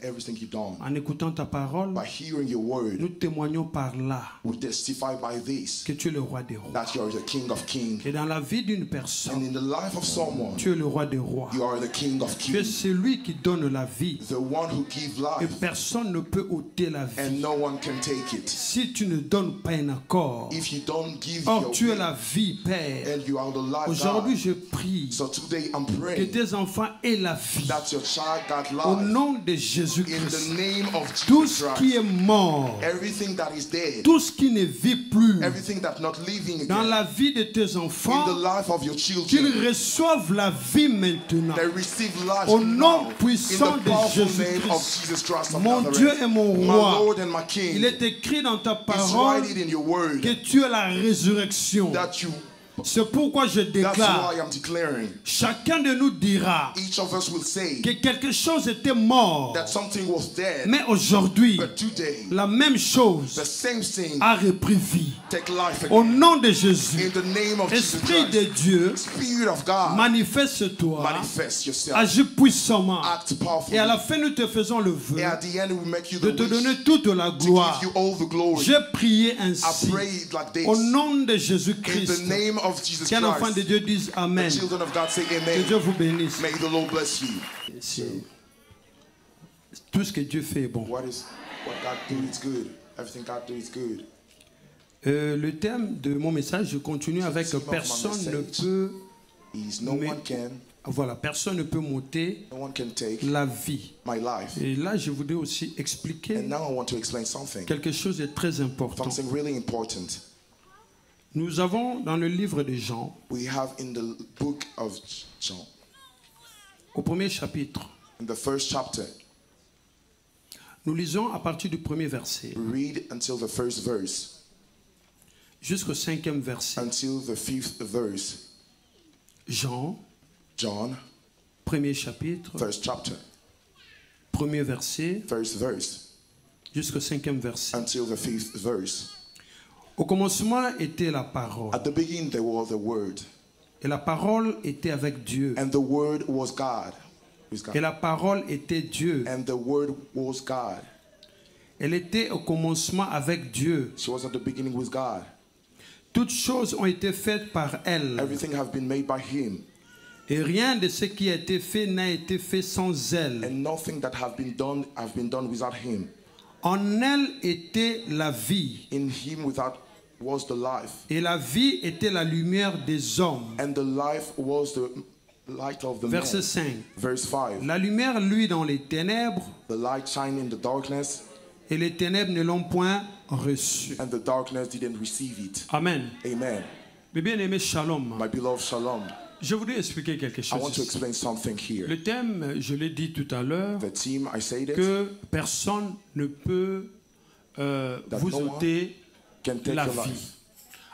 everything you've done. En écoutant ta parole, By hearing your word, nous témoignons par là we testify by this que tu es le roi des rois. that you are the King of Kings. Et dans la vie d'une And personne, in the life of someone, tu es le roi des rois. you are the King of Tu es Kings. celui qui donne la vie. The one who gives Et life, personne ne peut ôter la vie. and no one can take it. Si tu ne donnes pas un accord, If you don't give or your tu es will, la vie, Père. and you are the life, Aujourd'hui, God. je prie So today I'm que praying tes enfants aient la vie. that your child got Au life. nom de In Jésus-Christ. the name of Tout Jesus ce qui Christ, est mort, everything that is dead, tout ce qui ne vit plus everything that's not living dans again, la vie de tes in enfants, the life of your qu'ils children, reçoivent la vie maintenant. they receive life Au nom now. In puissant the de powerful name Jésus-Christ. of Jesus Christ of Mon Nazareth, Dieu et mon my roi, Lord and my il King. est écrit dans ta It's parole written in your word que tu es la résurrection. that you. C'est pourquoi je That's déclare, why I'm declaring. chacun de nous dira Each of us will say que quelque chose était mort, that something was dead, mais aujourd'hui, but today la même the chose same thing a repris vie. take life Au again. nom de Jésus, In the name of Jesus Esprit de Christ, Dieu, Spirit of God, manifeste-toi, manifest yourself, agis puissamment. act powerfully, Et à la fin, nous te faisons le vœu and at the end we make you de the te wish donner toute la to gloire. give you all the glory. J'ai prié I ainsi. pray it like this. Au nom de In Jésus-Christ. the name of Jesus Qu'un enfant de Christ, Dieu dise the Amen. children of God say Que amen. Dieu vous bénisse. May the Lord bless you. Tout ce que Dieu fait est bon. What God do is good. Everything God do is good. Le thème de mon message, je continue avec personne ne peut, Is no one can, voilà, personne ne peut m'ôter no one can take la vie. my life. Et là, je voudrais aussi And expliquer now I want to explain something. quelque chose de très important. Something really important. Nous avons dans le livre de Jean, We have in the book of John, au premier chapitre, in the first chapter, nous lisons à partir du premier verset read until the first verse, jusqu'au cinquième verset. until the fifth verse. Jean, John, premier chapitre, first chapter, premier verset first verse, jusqu'au cinquième verset. until the fifth verse. Au commencement était la parole, At the beginning there was the Word, et la parole était avec Dieu, and the Word was God. Who's God? et la parole était Dieu. And the Word was God. Elle était au commencement avec Dieu. She was at the beginning with God. Toutes choses ont été faites par elle, Everything have been made by Him, et rien de ce qui a été fait n'a été fait sans elle. and nothing that have been done without Him. En elle était la vie, In Him without was the life, et la vie était la lumière des hommes. and the life was the light of the man. Verset 5. Verse 5. La lumière luit dans les ténèbres, The light shined in the darkness, et les ténèbres ne l'ont point reçue. and the darkness didn't receive it. Amen. Amen. Mes bien-aimés, shalom. My beloved Shalom, Je voudrais expliquer quelque I want to chose. explain something here. Le thème, je l'ai dit tout à l'heure, The team, I said it, que personne ne peut vous no one ôter can take la your vie. life.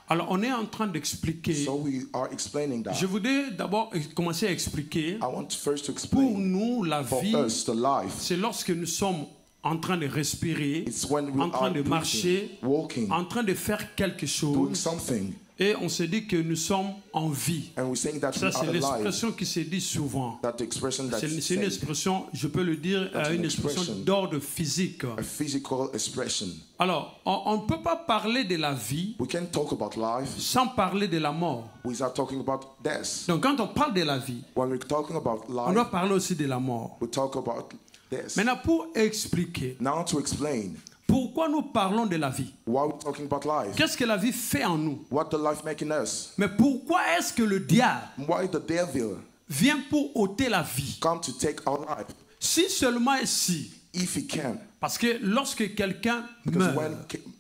Alors, on est en train d'expliquer. So we are explaining that. Je voudrais d'abord commencer à expliquer. I want first to Pour explain nous, la for vie, us the life. c'est lorsque nous sommes en train de respirer, It's when we en train are de breathing, marcher, walking, en train de faire quelque doing chose, something, et on se dit que nous sommes en vie. and we're saying that Ça, we c'est are alive. l'expression qui se dit souvent. That expression that's C'est une said, expression, je peux le dire, That's une an expression expression. d'ordre physique. a physical expression. Alors, on ne peut pas parler de la vie We can talk about life sans parler de la mort. without talking about death. Donc, quand on parle de la vie, When we're talking about on life, doit parler aussi de la mort. we talk about death. Maintenant, pour expliquer Now to explain pourquoi nous parlons de la vie, why we're talking about life, qu'est-ce que la vie fait en nous, what the life making us, mais pourquoi est-ce que le diable why the devil vient pour ôter la vie? come to take our life, Si seulement si. if he can. Parce que lorsque quelqu'un Because meurt, when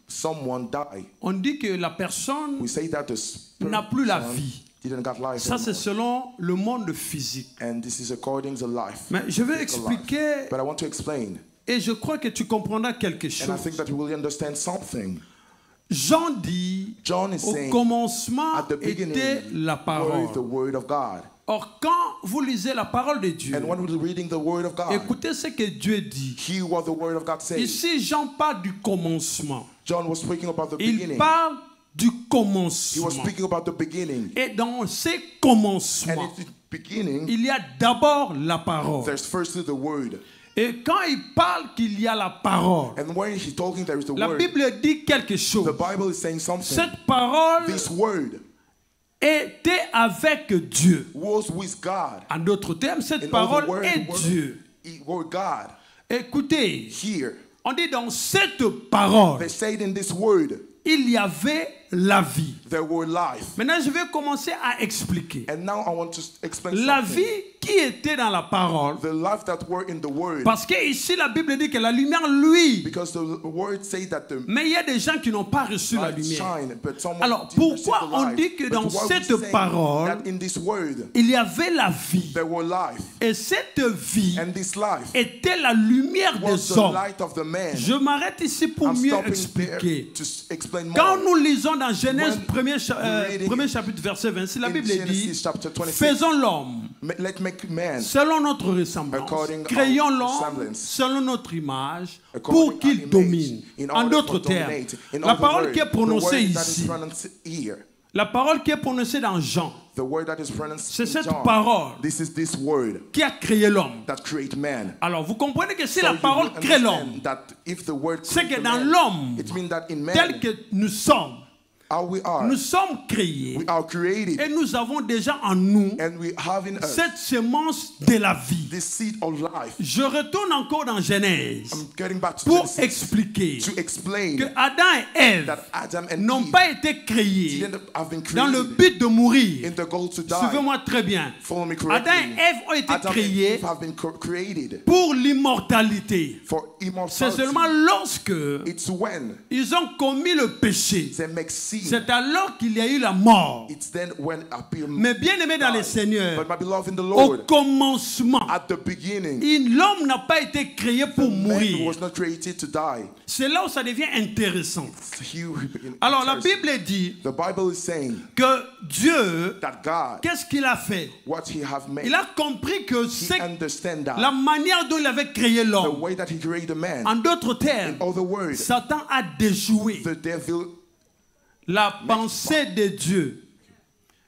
someone die, on dit que la personne we say that the n'a plus la person vie. didn't got life Ça, c'est anymore. selon le monde physique. And this is according to life. Mais je vais Physical life. expliquer, But I want to explain, et je crois que tu comprendras quelque and I chose. think that you will understand something. Jean dit, John is au saying, commencement at the beginning était la was the parole. word of God. Or, quand vous lisez la parole de Dieu, And when we're reading the word of God, écoutez ce que Dieu dit. hear what the word of God says. Ici, Jean parle du commencement. John was speaking about the Il beginning. parle du He commencement. was speaking about the beginning. Et dans ces And commencements, in the beginning, il y a d'abord la parole. there's firstly the word. Et quand il parle qu'il y a la parole, And when he's talking, there is the la word. Bible dit quelque chose. The Bible is saying something. Cette parole This word était avec Dieu. was with God. En d'autres termes, cette In parole other words, est the word- Dieu. it were God. Écoutez, Here, on dit dans cette parole, they said in this word, il y avait la vie. there were life. Maintenant, je vais commencer à expliquer. And now I want to explain La something. vie qui était dans la parole, The life that were in the word. parce que ici la Bible dit que la lumière, lui, Because the word says that the mais il y a des gens qui n'ont pas reçu la light lumière. shine, but someone Alors, didn't receive pourquoi the on light. dit que But dans the word cette is saying parole, that in this word, il y avait la vie. there were life. Et cette vie And this life était la lumière was des the hommes. light of the man. Je m'arrête ici pour I'm mieux stopping expliquer. there to explain Quand more. nous lisons dans Genèse When 1er chapitre verset 26, la In Bible Genesis dit, chapter 26, faisons l'homme let's make man selon notre ressemblance. According Créons our l'homme resemblance. selon notre image according pour our qu'il image, domine. in En order d'autres for termes, dominate. In la other parole words, qui est the prononcée word that is ici, pronounced here, la parole qui est prononcée dans Jean, the word that is pronounced c'est in cette John, parole this is this word qui a créé l'homme. that create man. Alors vous comprenez que si So la you parole will crée l'homme, understand that if the word c'est create que a dans man, l'homme, it means that in tel man, que nous sommes, how we are, nous sommes créés we are created, et nous avons déjà en nous and we have in us cette semence de la vie. this seed of life. Je retourne encore dans Genèse I'm getting back to pour Genesis expliquer to explain que Adam et Ève that Adam and n'ont Eve pas été créés didn't have been dans le created but de mourir. in the goal to die. Suivez-moi très bien. Follow me Adam correctly. et Ève ont été Adam and créés Eve have been created pour l'immortalité. for C'est immortality. seulement lorsque It's when ils ont commis le péché, they make sin. c'est alors qu'il y a eu la mort. It's then when appear. Mais bien aimé dans le Seigneur, But my beloved in the au Lord, commencement, at the beginning, l'homme n'a pas été créé pour man mourir. was not created to die. C'est là où ça devient intéressant. He who began- Alors la Bible dit The Bible is saying que Dieu, that God, qu'est-ce qu'il a fait? what He have made, Il a compris que He c'est understand that la manière dont il avait créé the l'homme. way that He created man. En d'autres termes, In other words, Satan a déjoué the devil, la pensée de Dieu.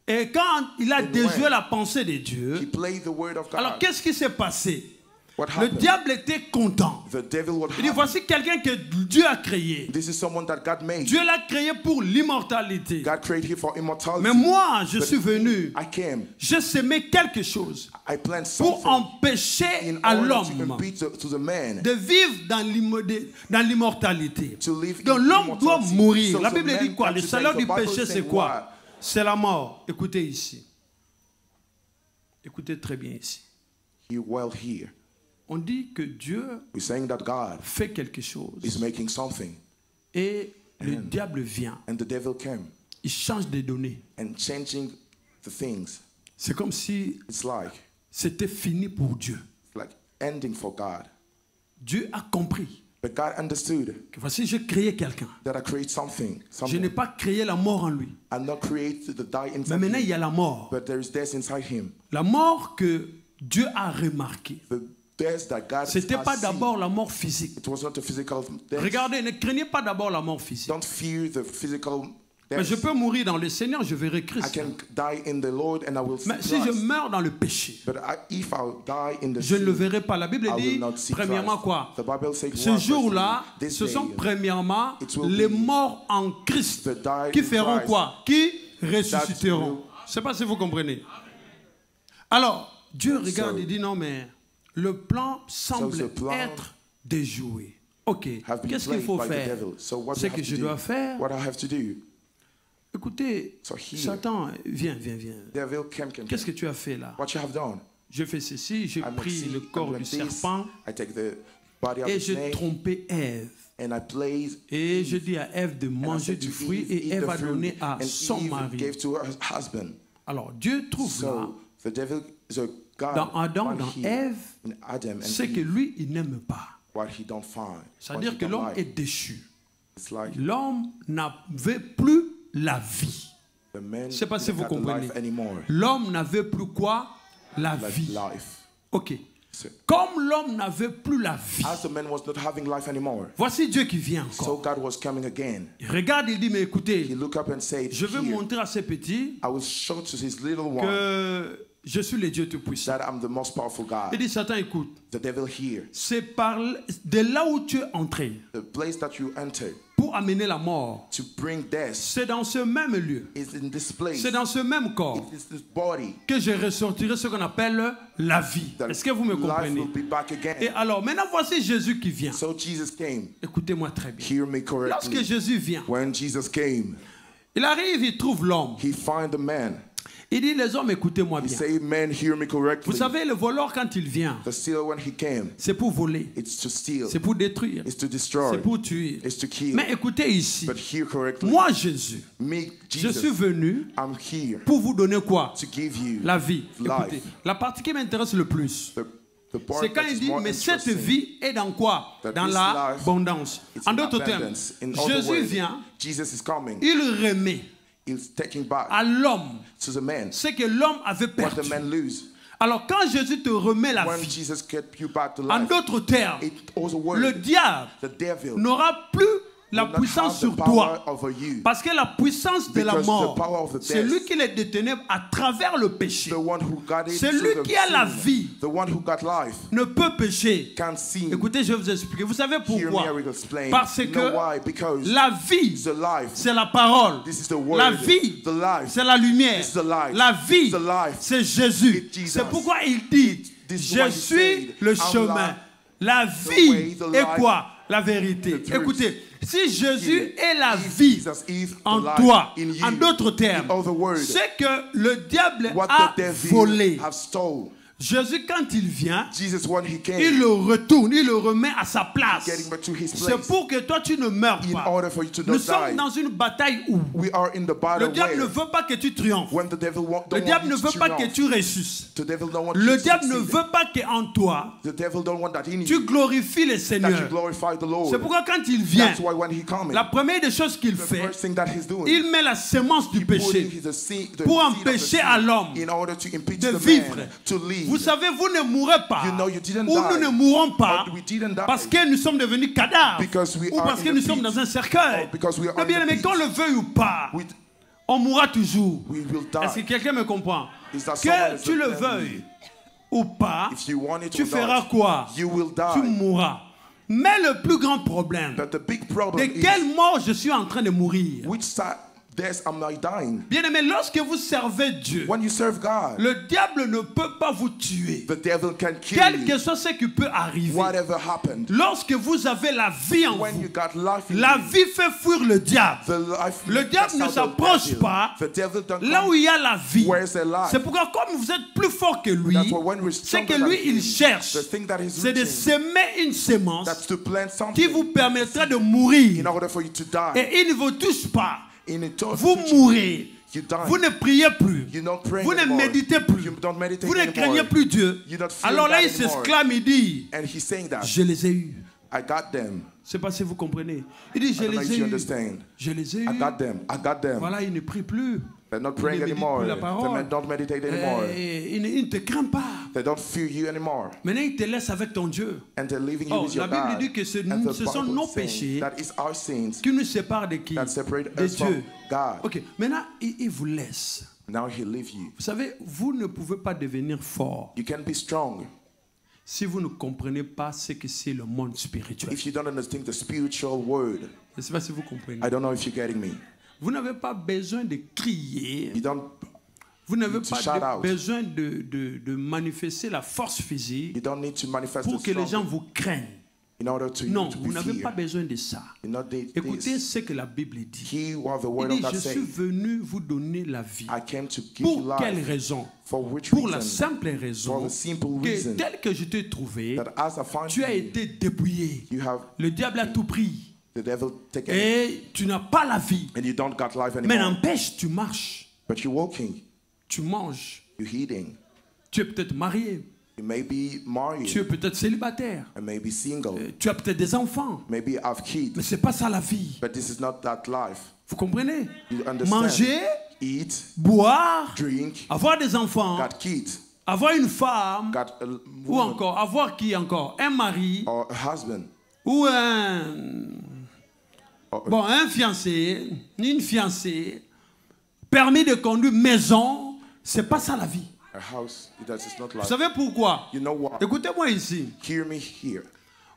Et quand il a And déjoué when la pensée de he Dieu, played the word of alors God. qu'est-ce qui s'est passé? What Le happened? diable était content. The devil would Il dit, have. voici quelqu'un que Dieu a créé. This is someone that God made. Dieu l'a créé pour l'immortalité. God created him for immortality. Mais moi, je But suis venu, I came. j'ai semé quelque chose I planned pour something empêcher in à order to l'homme impede to the man de vivre dans l'immortalité. to live Donc in l'homme doit immortality. mourir. So La the Bible man dit quoi? had Le to salaire die. du The Bible péché, says c'est quoi? what? C'est la mort. Écoutez ici. Écoutez très bien ici. You well here. On dit que Dieu We're saying that God fait quelque chose is making something, et le diable vient. and the devil came Il change des données. and changing the things. C'est comme si It's like c'était fini pour Dieu. ending for God. Dieu a compris But God understood que voici, j'ai créé quelqu'un. that I create something. Je n'ai pas créé la mort en lui. I'm not created to die Mais inside maintenant, il y him, a la mort. but there is death inside him. La mort que Dieu a remarquée. The death that God C'était has pas seen, d'abord la mort physique. it was not a physical death. Regardez, ne craignez pas d'abord la mort physique. Don't fear the physical Mais death. je peux mourir dans le Seigneur, je verrai I Christ. can die in the Lord and I will see Mais si je Christ. meurs dans le péché, But if I die in the je ne le sin, verrai pas. La Bible I will dit, not see premièrement Christ. quoi? The Bible says Ce what, jour-là, this ce day, sont premièrement it will les be morts en Christ the died qui in feront Christ. quoi? Qui ressusciteront. will- Je ne sais pas si vous comprenez. Alors, Dieu regarde So- et dit non, mais le plan semble the plan être déjoué. Ok, have been qu'est-ce qu'il played faut by the faire? devil. So what Ce do I que have je to dois do? faire, What I have to do? écoutez, So here, Satan, viens. devil came. Qu'est-ce que tu as fait là? What you have done? Je fais ceci, j'ai I make pris this, le corps I du do this, serpent I take the body of et the j'ai snake trompé Ève. and I place Et je dis à Ève de and I manger said du to fruit Eve, et eat Ève the a fruit, donné à and son Eve mari. gave to her husband. Alors Dieu trouve là, So the devil, so God, dans Adam, found dans here Ève, in Adam and ce que Eve, lui, il n'aime pas. what he don't find. what C'est-à-dire he que don't l'homme like. est déchu. It's like L'homme n'avait plus la vie. the man Je ne sais pas si didn't vous have the comprenez. life anymore. L'homme n'avait plus quoi? La Like vie. life. Ok. So, Comme l'homme n'avait plus la vie, as the man was not having life anymore, voici Dieu qui vient so encore. God was coming again. Il regarde, il dit, mais He écoutez, looked up and said, je veux "Here, montrer à ces petits I will show to his little one que je suis le Dieu Tout-Puissant. that I'm the most powerful God. Il dit, Satan, écoute, The devil here, c'est de là où tu es entré the place that you enter pour amener la mort. to bring death, C'est dans ce même lieu, is in this place. c'est dans ce même corps It is this body que je ressortirai ce qu'on appelle la vie. that Est-ce que vous me life comprenez? will be back again. Et alors, maintenant, voici Jésus qui vient. So Jesus came. Écoutez-moi très bien. Hear me correctly. Lorsque Jésus vient, When Jesus came, il arrive, il trouve l'homme. he find the man. Il dit, les hommes, écoutez-moi He bien. say, "Man, hear me correctly." Vous savez, le voleur, quand il vient, The stealer, when he came, c'est pour voler, it's to steal, c'est pour détruire, it's to destroy, c'est pour tuer. it's to kill. Mais écoutez ici, But hear correctly. moi, Jésus, Me, je suis Jesus, venu I'm here pour vous donner quoi? to give you La vie. life. Écoutez, la partie qui m'intéresse le plus, The part c'est quand that il is dit, more mais cette interesting. vie est dans quoi? That Dans this l'abondance. It's En in d'autres termes, abundance. In other Jésus words, vient, Jesus is coming. il remet He's taking back à l'homme to the man ce que l'homme avait what the perdu. man lose. Alors quand Jésus te remet la When vie, Jesus get you back to en life, d'autres termes, it also works. le diable The devil n'aura plus la will not puissance have sur the toi. power over you. Parce que la puissance de la Because mort, the power of the c'est death, lui qui les détenait à travers le péché. The one who got it Celui through the qui a la sin, vie the one who got life, ne peut pécher. can't sin. Écoutez, je vais vous expliquer. Vous savez Hear pourquoi? me, I will explain. Parce You know que why? Because la vie, the life, c'est la parole. this is the word. La vie, The life, c'est la lumière. this is the light. La vie, The life, c'est Jésus. it's Jesus. C'est pourquoi il dit, This is je why he suis said, le I'm chemin. La way, vie the est life, quoi? La vérité. the truth. Écoutez, si Jésus est la If vie Jesus is the en life toi, in you, en d'autres termes, in other words, c'est que le diable what a the devil volé. have stole. Jésus, quand il vient, Jesus, when he came, il le retourne, il le remet à sa place. getting back to his C'est place, pour que toi tu ne meurs in pas. order for you to Nous not sommes die. dans une bataille où We are in the battle le diable ne where veut pas que tu triomphes. when the devil Le diable ne veut pas que tu ressuscites. The devil don't want Le you to diable ne succeed. veut pas qu'en toi, The devil don't want that in tu you, glorifies le that you Seigneur. glorify the Lord. C'est pourquoi quand il vient, That's why when he comes, la première des choses qu'il the fait, first thing that he's doing, il met la sémence du putting péché his seed, the pour seed of the empêcher seed à l'homme in order to impeach de the vivre. man to live. Vous savez, vous ne mourrez pas. You know you didn't Ou nous die. ne mourrons pas Or we didn't die. parce que nous sommes devenus cadavres. Because we Ou are parce in que the nous sommes pit. dans un cercueil. Or because we are Mais in bien the aimé, pit. qu'on le veuille ou pas, We, on mourra toujours. we will Est-ce que die. quelqu'un me comprend? Is that someone Que is tu le telling veuilles me? ou pas, If you want it tu or feras not, quoi? you will Tu die. mourras. Mais le plus grand problème, But the big de problem is quelle mort je suis en train de mourir? which side death am I dying? Bien aimé, lorsque vous servez Dieu, When you serve God, le diable ne peut pas vous tuer. the devil can kill Quel you. que soit ce qui peut arriver. Whatever happened, Lorsque vous avez la vie en when vous, you got life in la you, vie fait fuir le diable. the life Le diable ne casts out the s'approche devil. pas The devil don't là où come il y a la vie. where's the life. C'est pourquoi comme vous êtes plus fort que lui, That's why when we're c'est stronger que than lui him, il cherche, the thing that he's c'est de reaching, semer une sémence that's to plant qui something vous permettra de mourir. in order for you to die. Et il ne vous touche pas. In a total Vous situation, mourrez. you die. Vous ne priez plus. You don't pray Vous ne anymore. méditez plus. You don't meditate Vous ne anymore. craignez plus Dieu. You don't fear Alors là, God il anymore. s'exclame, il dit, And he's saying that je les ai eus. I got them. Je ne sais pas si vous comprenez. Il dit, je I don't know les if ai you eus. understand. Je les ai I eus. got them. I got them. Voilà, il ne prie plus. They're not Il praying ne médite anymore. plus la They parole. don't meditate anymore. Il ne te craint pas. They don't fear you anymore. Maintenant, il te laisse avec ton Dieu. And they're leaving you Oh, with your la Bible God. dit que ce And the sont Bible nos is saying péchés that is our sins qui nous séparent de qui? that separate De us from Dieu. God. Ok, maintenant, il vous laisse. Now he leaves you. Vous savez, vous ne pouvez pas devenir fort You can be strong si vous ne comprenez pas ce que c'est le monde spirituel. if you don't understand the spiritual word. Je ne sais pas si vous comprenez. I don't know if you're getting me. Vous n'avez pas besoin de crier. You don't Vous n'avez need to pas shout out. besoin de manifester la force physique You don't need to manifest pour the que les gens strong vous craignent. in order to, Non, to vous be n'avez pas feared. besoin de ça. You know Écoutez this. ce que la Bible dit. He what the Il word dit, of God je say. suis venu vous donner la vie. I came to give you Pour quelle life. raison? For which Pour la reason? simple raison For the simple que reason tel que je t'ai trouvé, that as I find tu as you, été dépouillé. you have Le diable a tout pris. the devil taken it, Et tu n'as pas la vie. and you don't got life Mais anymore. n'empêche, tu marches, But you're walking, tu manges, you're eating. tu es peut-être marié, You may be married, tu es peut-être célibataire, and may be single, tu as peut-être des enfants. maybe have kids. Mais ce n'est pas ça la vie. But this is not that life. Vous comprenez? You understand? Manger, Eat, boire, drink, avoir des enfants, got kids, avoir une femme, got a ou woman encore, avoir qui encore? Un mari, or a husband. ou un... Or, Bon, un fiancé, une fiancée, permis de conduire, maison, c'est pas ça la vie. A house that is not Vous like. savez pourquoi? You know what? Écoutez-moi ici. Hear me here.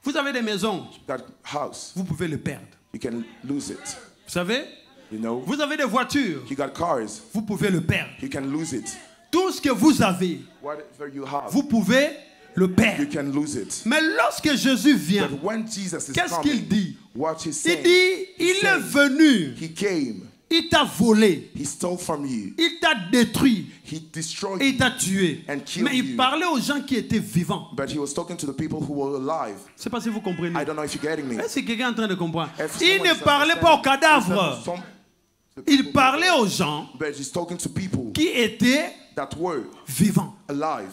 Vous avez des maisons, That house, vous pouvez le perdre. you can lose it. Vous savez? You know? Vous avez des voitures, You got cars, vous pouvez le perdre. you can lose it. Tout ce que vous avez, Whatever you have, vous pouvez le you perdre. can lose it. Mais lorsque Jésus vient, But when Jesus is qu'est-ce qu'il coming, dit? what he's Il saying, dit, il est venu, he came, il t'a volé, he stole from you, il t'a détruit, he destroyed et il you. t'a tué. And killed Mais il you. parlait aux gens qui étaient vivants. But he was talking to the people who were alive. Je ne sais pas si vous comprenez. I don't know if you're getting me. Est-ce que quelqu'un est en train de comprendre? If Il someone ne is parlait pas aux understanding, cadavres. the Il people- parlait aux gens But he's talking to people qui étaient that were vivants. alive.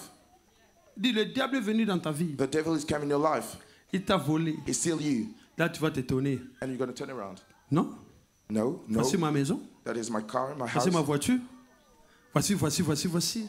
Dis, le diable est venu dans ta vie. The devil is coming in your life. Il t'a volé. He steal you, Là, tu vas t'étonner. and you're going to turn around. Non? No, no. Voici ma maison. That is my car, my house. Voici ma voiture. Voici.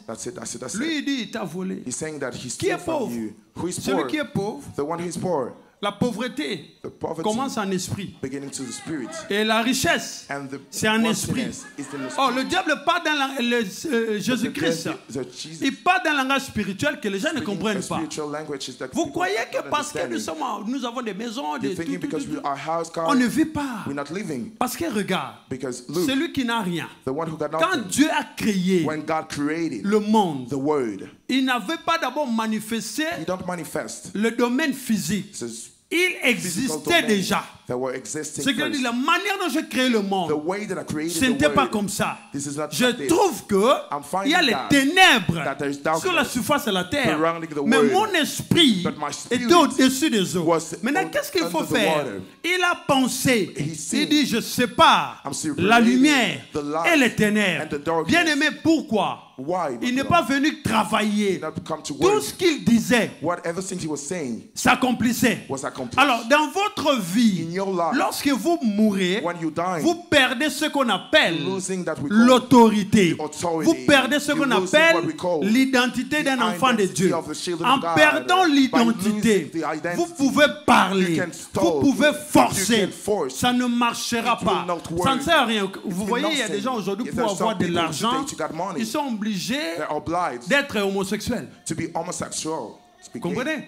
That's it. That's it. That's Lui, it. il dit, il t'a volé. He's saying that he Qui est stole from pauvre? you. Who is Celui poor? qui est pauvre, The one who is poor. la pauvreté The poverty commence en esprit. beginning to the spirit. Et la richesse, And the c'est en esprit. worthiness is in the Oh, spirit. le diable parle dans Jésus-Christ. Jesus Il parle d'un langage spirituel que les gens ne speaking comprennent a pas. spiritual language that Vous people croyez que don't parce que understand. nous avons des maisons, You're des thinking tout, because we are house car, on ne vit pas. we're not living. Parce que regarde, Because look, celui qui n'a rien, the one who got quand nothing, Dieu a créé when God created le monde, the word, il n'avait pas d'abord manifesté he don't manifest. le domaine physique. It's Il existait déjà. that were existing C'est que first. la manière dont j'ai créé le The monde, way that I created ce the n'était pas word, comme ça. this is not Je like this. trouve que I'm finding il y a les that ténèbres there is darkness sur la surface de la terre. surrounding the Mais word. mon esprit But my spirit était au-dessus des eaux. was Maintenant, qu'est-ce qu'il faut under the faire? water. Il a pensé. He Il seen. dit, je sépare I'm separating la lumière the light et les ténèbres. and the darkness. Bien aimé, pourquoi? Why? Il n'est pas venu travailler. Not come to Tout work. ce qu'il disait Whatever thing he was saying s'accomplissait. was accomplished. Alors, dans votre vie, In your life, lorsque vous mourrez, when you die, vous perdez ce qu'on appelle losing that we call l'autorité. the authority. Vous perdez ce You're qu'on losing appelle what we call l'identité d'un the enfant de identity Dieu. of the children En of God. perdant By l'identité, losing the identity, vous pouvez parler, you can stall, vous pouvez forcer. you can force. Ça ne marchera It will pas. not work. Ça ne sert à rien. Vous will voyez, not il y a des save. gens aujourd'hui If pour there's avoir some de people l'argent, today to get money, ils sont obligés they're obliged d'être homosexuels. to be homosexual. Speaking. Comprenez?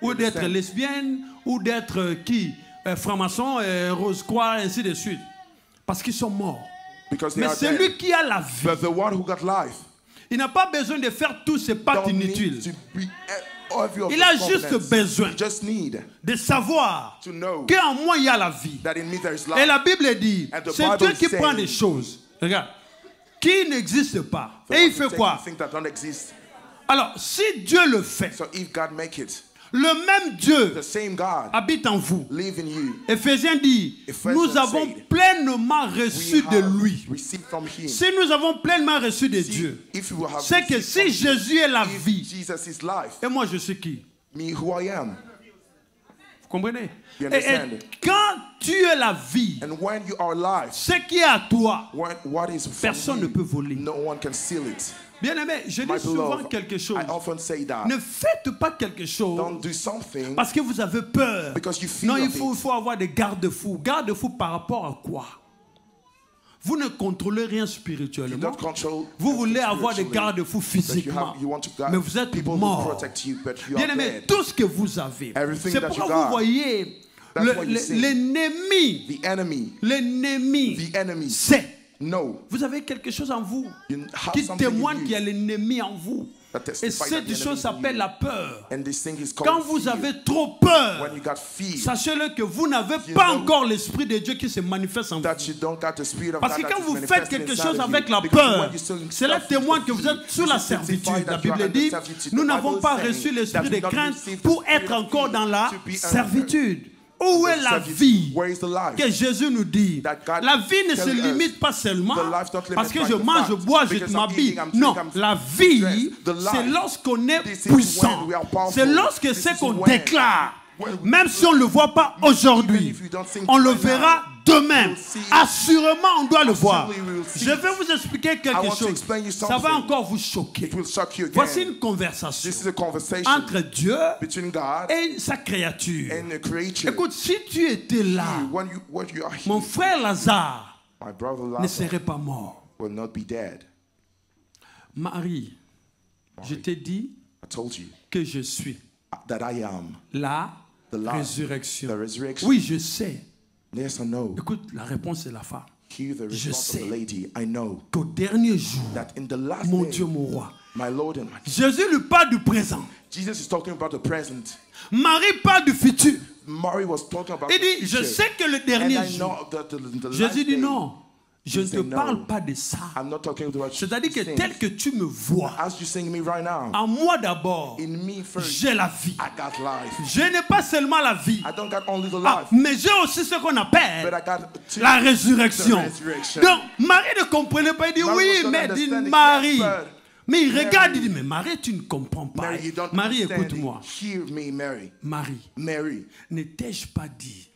Ou d'être understand? lesbienne, ou d'être franc-maçon, rose-croix, ainsi de suite. Parce qu'ils sont morts. Because they Mais are celui dead. qui a la vie, But the one who got life il n'a pas besoin de faire tous ces pactes don't inutiles. need to be every of Il those a juste covenants. besoin You just need de savoir to know qu'en moi il y a la vie. that in me there is Et life. la Bible dit, And the c'est Bible Dieu qui says- prend des choses, regarde, qui n'existent pas. The Et one il who fait takes quoi? the thing that don't exist. Alors, si Dieu le fait, So if God make it, le même Dieu the same God habite en vous. live in you. Éphésiens dit, Ephesians nous avons said, pleinement We reçu de have lui. received from Him. Si nous avons pleinement reçu de See, Dieu, if you have c'est que received si from Him, Jésus est la if vie, Jesus is life, et moi je suis qui? me who I am. Vous comprenez? You Et understand? quand tu es la vie, And when you are alive, ce qui est à toi, what is from personne you, ne peut voler. no one can steal it. Bien aimé, je My dis souvent beloved, quelque chose. I often say that. Ne faites pas quelque chose Don't do something parce que vous avez peur. because you feel Non, il of faut, it. avoir des garde-fous. Garde-fous par rapport à quoi? Vous ne contrôlez rien You spirituellement. don't control. Vous voulez avoir des spiritually, garde-fous but physiquement. you want to guard Mais vous êtes people who mort. protect you, but you Bien are aimé, dead. tout ce que vous avez. Everything C'est that pourquoi you vous got. voyez That's why you see. l'ennemi. The enemy, L'ennemi, c'est. no. Vous avez quelque chose en vous You have qui something in témoigne you qu'il y a l'ennemi en vous. that Et testifies that the cette enemy chose is in s'appelle you. la peur. And this thing is called Quand vous fear. avez trop peur, When you got fear, sachez-le que vous n'avez You pas know encore l'Esprit de Dieu qui se manifeste en vous. that you don't got the spirit of Parce que God that quand is vous faites manifesting quelque inside chose of avec you. la Because peur, when you still cela stuff témoigne que with vous êtes sous fear, la this is servitude. testify La that you are Bible under dit, servitude. nous The n'avons Bible pas is reçu saying l'esprit that de you not crainte received the pour spirit être of encore fear dans la to be under. servitude. Où est la vie Where is the life? que Jésus nous dit? That God La vie ne se tells us limite pas seulement the life don't limit parce que by je the mange, je fact. bois, je Because I'm m'habille. eating, I'm Non, drinking, I'm la vie, dressed. The life, c'est lorsqu'on est this is puissant. when we are powerful. C'est lorsque This c'est is qu'on when- déclare. when we- Même si on ne le voit pas Even aujourd'hui, if you don't think on le right verra demain. you'll see- Assurément, on doit le voir. Absolutely, we will see Je it. vais vous expliquer I quelque want to chose. explain you Ça va something. encore vous choquer. It will shock you again. Voici une conversation This is a conversation entre Dieu between God et sa créature. and a creature. Écoute, si tu étais là, When you are here, mon frère Lazare my brother ne Lazarus serait pas mort. will not be dead. Marie Je t'ai dit I told you que je suis that I am la the life, résurrection. the resurrection. Oui, je sais. Yes, I know. Écoute, la réponse est la femme. Hear the response of the lady. I know Qu'au dernier jour, that in the last mon day, Dieu, mon roi, my Lord and my Jésus lui parle du présent. Jesus is talking about the present. Marie parle du futur. Mary was talking about Il the dit, je future. sais que le And dernier I know jour. that the last Jésus dit day, non. Je ne He te said, parle no, pas de ça. I'm not talking about C'est-à-dire que things. tel que tu me vois, As you seeing me right now, en moi d'abord, in me first, j'ai la vie. I got life. Je n'ai pas seulement la vie, I don't got only the ah, life, mais j'ai aussi ce qu'on but appelle I got la résurrection. the resurrection. Donc, Marie ne comprenait pas. Il dit, Mary oui, was not mais dit understanding. Marie. Yes, but Mais il regarde, Mary, il dit, mais Marie, tu ne comprends pas. Mary, you don't Marie, understand. écoute-moi. Hear me, Mary. Marie, Mary, ne t'ai-je pas dit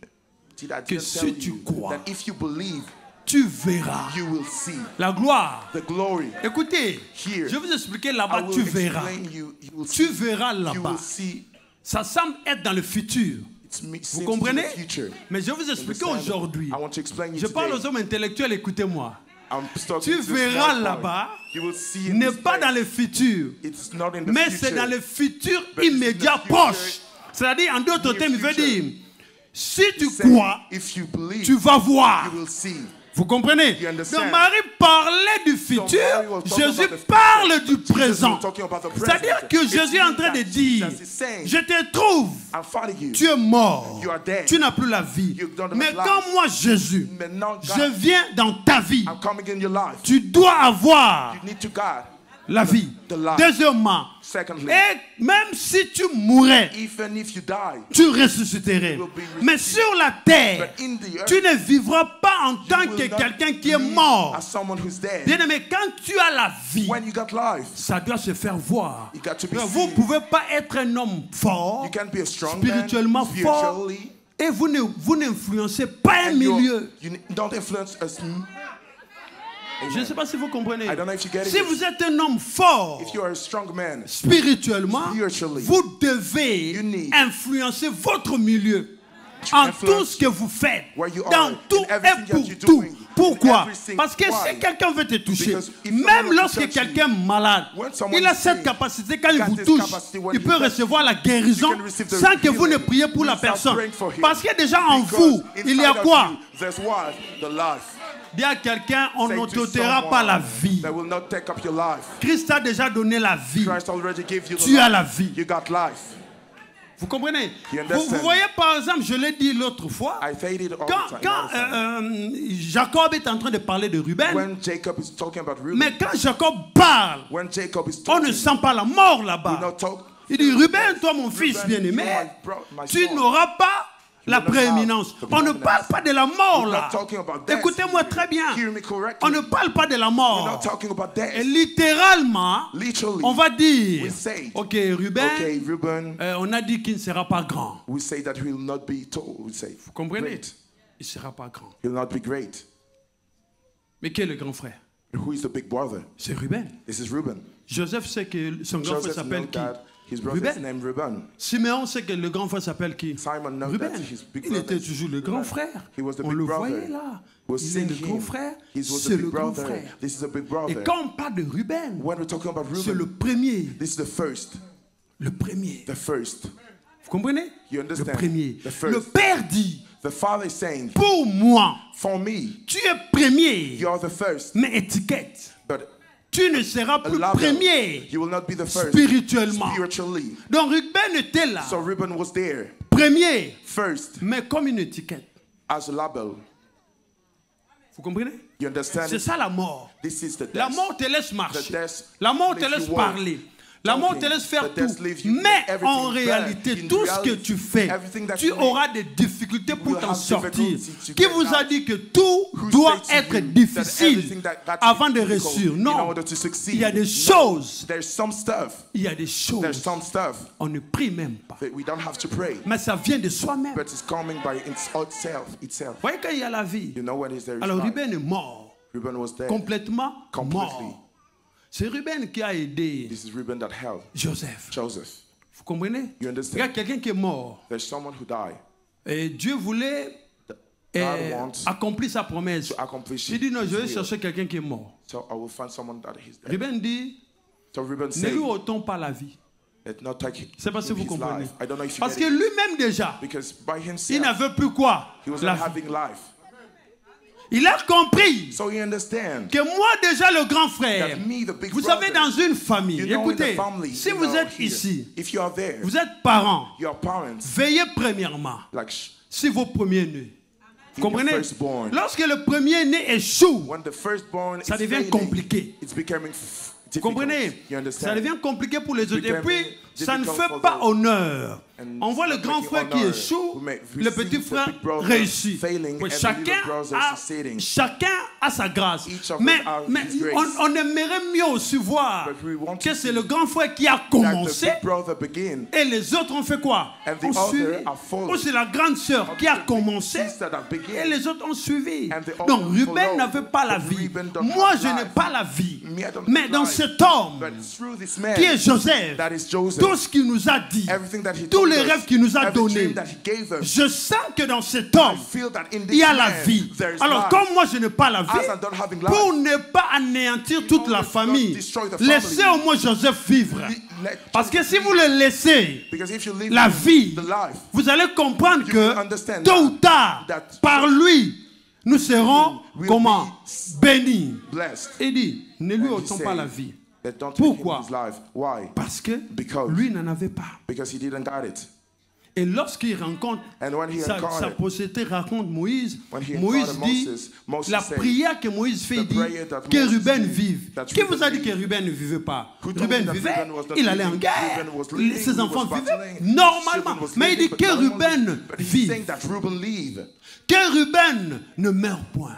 did I que didn't si tell tu you crois, that if you believe, tu verras you will see la gloire. the glory. Écoutez, Here, je vais vous expliquer I là-bas, will tu verras. explain you will Tu see. verras You là-bas. will see. Ça semble être dans le futur. Vous comprenez? Mais je vais vous expliquer aujourd'hui. I want to explain you Je parle today. aux hommes intellectuels, écoutez-moi. I'm talking Tu to this verras small boy. là-bas, You will see in n'est this pas place. dans le futur, It's not in the mais future. c'est dans le futur But it's in the immédiat future, proche. C'est-à-dire, en d'autres near termes, il veut future. dire, si tu Say, crois, if you believe, tu vas voir. you will see. Vous comprenez? You understand? Donc Marie parlait du futur, Mary was talking Jésus about the future. parle du Jesus présent. was talking about the present. C'est-à-dire que It Jésus est en means train de that dire, Jesus is saying, je te trouve, I'm finding you. tu es mort, You are dead. tu n'as plus la vie. You don't have Mais life. quand moi Jésus, But now God, je viens dans ta vie, I'm coming in your life. tu dois avoir You need to God. la vie. The life. Deuxièmement, Secondly, et même si tu mourais, even if you die, tu ressusciterais. You will be Mais sur la terre, but in the earth, tu ne vivras pas en tant you que will not quelqu'un qui est live mort. as someone who's dead. Bien-aimé, quand tu as la vie, When you got life, ça doit se faire voir. you got to be Vous ne seen. pouvez pas être un homme fort, You can't be a strong spirituellement man, fort, spiritually. et vous n'influencez pas un And milieu. you don't influence us. Je ne sais pas si vous comprenez. I don't know if you get Si it. vous êtes un homme fort, If you are a strong man, spirituellement, Spiritually, vous devez you need influencer votre milieu en influence tout ce que vous faites, where you dans are, tout in everything et that pour you're tout. doing, Pourquoi? in everything. Parce que Why? si quelqu'un veut te toucher, Because if même someone lorsque touches quelqu'un est malade, when someone il a is cette sick, capacité, quand il got vous this touche, capacity when il he peut touches recevoir la guérison you can receive the sans que vous ne healing priez pour la without personne. praying for him. Parce que déjà en Because vous, il y a inside of quoi? you, there's what? The life. Dis à quelqu'un, on Say to n'ôtera pas la vie. that will not take up your life. Christ a déjà donné la vie. Christ already gave you the Tu as life. la vie. You got life. Vous comprenez? You Vous understand? voyez par exemple, je l'ai dit l'autre fois, I said it all quand, the time. Jacob est en train de parler de Ruben, When Jacob is talking about Reuben, mais quand Jacob parle, when Jacob is on ne talking, sent pas la mort we là-bas. not talk. Il dit, Ruben, toi mon fils Reuben, bien-aimé, you my tu son. n'auras pas la will not prééminence. have the On ne preeminence. parle pas de la mort We're là. not talking about death. Écoutez-moi très bien. Hear me correctly. On ne parle pas de la We're mort. not talking about death. Et littéralement, Literally, on va dire, we say, ok Ruben, okay, Reuben, on a dit qu'il ne sera pas grand. we say that he will not be told. We say, Vous comprenez? great. Il ne sera pas grand. He will not be great. Mais qui est le grand frère? Who is the big brother? C'est Ruben. This is Reuben. Joseph sait que son grand frère Joseph s'appelle knows qui? that his brother is Ruben. named Reuben. Siméon sait que le grand frère s'appelle qui? Simon knows Ruben. that his big Il brother était is toujours le grand Reuben. frère. He was the On big le brother. voyait là. We'll Il est sing le grand him. frère. He was C'est the le big grand brother. frère. This is a big Et brother. quand on parle de Ruben, When we're talking about c'est Reuben, le premier. this is the first. Le premier. The first. Vous comprenez? You Le understand? premier. The first. Le père dit, The father is saying, pour moi, for me, tu es premier, you're the first. mais étiquette. But Tu ne seras a plus label, premier you will not be the first spirituellement. spiritually. Donc Ruben était là, So Reuben was there premier, first mais comme une étiquette. as a label. Vous comprenez? You understand? C'est ça la mort. This is the La death. mort te laisse The marcher. death La mort te makes laisse you walk. parler. La mort te laisse faire tout. Mais en réalité, tout ce que tu fais, tu auras des difficultés pour t'en sortir. Qui vous a dit que tout doit être difficile avant de réussir? Non. Il y a des choses. There's some stuff. Il y a des There's choses. some stuff On ne prie même pas. that we don't have to pray, Mais ça vient de soi-même. but it's coming by itself. Vous voyez quand il y a la vie. You know when is there is Alors life. Ruben est mort. Ruben was there. Complètement Completely. mort. C'est Ruben qui a aidé This is Reuben that helped Joseph. Joseph. Vous comprenez? You understand? Il y a quelqu'un qui est mort. There's someone who died. Et Dieu voulait God wants accomplir sa promesse. to accomplish Il dit non, je vais his will. chercher quelqu'un qui est mort. So I will find someone that is dead. Ruben dit, ne lui ôtons pas la vie. C'est parce que vous comprenez. Parce que lui-même déjà, il n'avait plus quoi? La vie. Il a compris que moi déjà le grand frère, vous savez dans une famille, écoutez, si vous êtes ici, vous êtes parents, veillez premièrement sur vos premiers-nés. Vous comprenez? Lorsque le premier-né échoue, ça devient compliqué. Vous comprenez? Ça devient compliqué pour les autres. Et puis, ça ne fait pas honneur. On voit le grand frère qui échoue, le petit frère réussit. Chacun a sa grâce. Mais on aimerait mieux aussi voir que c'est le grand frère qui a commencé et les autres ont fait quoi? Ont suivi. Ou c'est la grande sœur qui a commencé et les autres ont suivi. Donc Ruben n'avait pas la vie. Moi, je n'ai pas la vie. Mais dans cet homme qui est Joseph, tout ce qu'il nous a dit, tous les rêves qu'il nous a donnés, je sens que dans cet homme, il y a la vie. Alors, comme moi, je n'ai pas la vie, pour ne pas anéantir toute la famille, laissez au moins Joseph vivre. Parce que si vous le laissez, la vie, vous allez comprendre que, tôt ou tard, par lui, nous serons, comment? Bénis. Il dit, ne lui ôtons pas la vie. Pourquoi? Parce que lui n'en avait pas. Et lorsqu'il rencontre, sa postérité raconte Moïse, Moïse dit, la prière que Moïse fait, il dit que Ruben vive. Qui vous a dit que Ruben ne vivait pas? Ruben vivait, il allait en guerre, ses enfants vivaient normalement. Mais il dit que Ruben vive. Que Ruben ne meure point.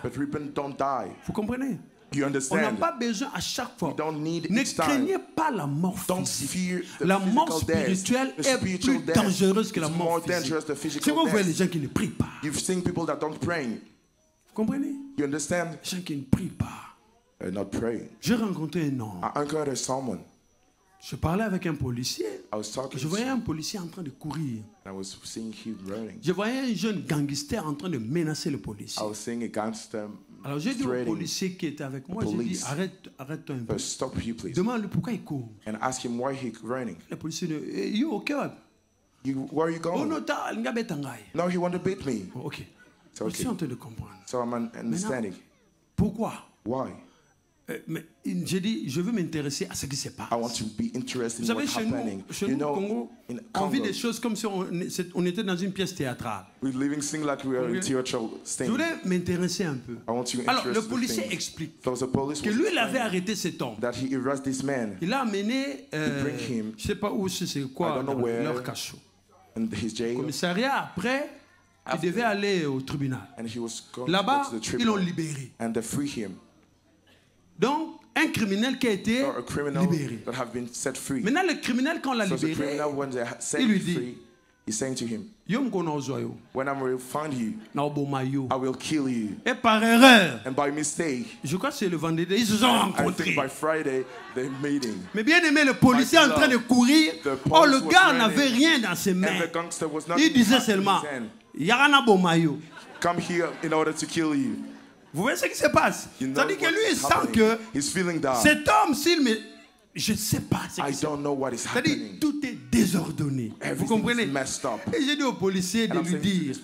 Vous comprenez? On n'a pas besoin à chaque fois. Ne craignez pas la mort physique. La mort spirituelle est plus dangereuse que la mort physique. Si vous voyez les gens qui ne prient pas. Vous comprenez? Les gens qui ne prient pas. J'ai rencontré un homme. Je parlais avec un policier. Je voyais un policier en train de courir. Je voyais un jeune gangster en train de menacer le policier. Alors j'ai dit au policier qui était avec moi, j'ai dit arrête-toi un peu. Demande-lui pourquoi il court. Le policier dit, you okay? Where are you going? No, he wanted to beat me. Ok. Je suis en train de comprendre. So I'm understanding. Pourquoi? Why? Mais j'ai dit, je veux m'intéresser à ce qui se passe. I want to be interested in what's happening. Chez nous, au Congo, on vit des choses comme si on était dans une pièce théâtrale. We're living things like we are in theatrical stage. Je voulais m'intéresser un peu. Alors, le policier explique que lui, il avait arrêté cet homme. Il l'a amené, je ne sais pas où c'est quoi, dans leur cachot. Le commissariat, après, il devait aller au tribunal. Là-bas, ils l'ont libéré. Donc, un criminel qui a été libéré. Maintenant, le criminel, quand on l'a libéré, il lui dit, when I will find you, I will kill you. Et par erreur, and by mistake, je crois que c'est le vendredi, ils se sont rencontrés. By Friday, they're meeting. Mais bien aimé, le policier en train de courir, oh, le gars n'avait rien dans ses mains. Il disait seulement, Yarana Bomayo. Come here in order to kill you. Vous voyez ce qui se passe? C'est-à-dire que lui, il sent que cet homme, s'il me... Je ne sais pas ce qui se passe. C'est-à-dire que tout est désordonné. Vous comprenez? Et j'ai dit au policier de lui dire,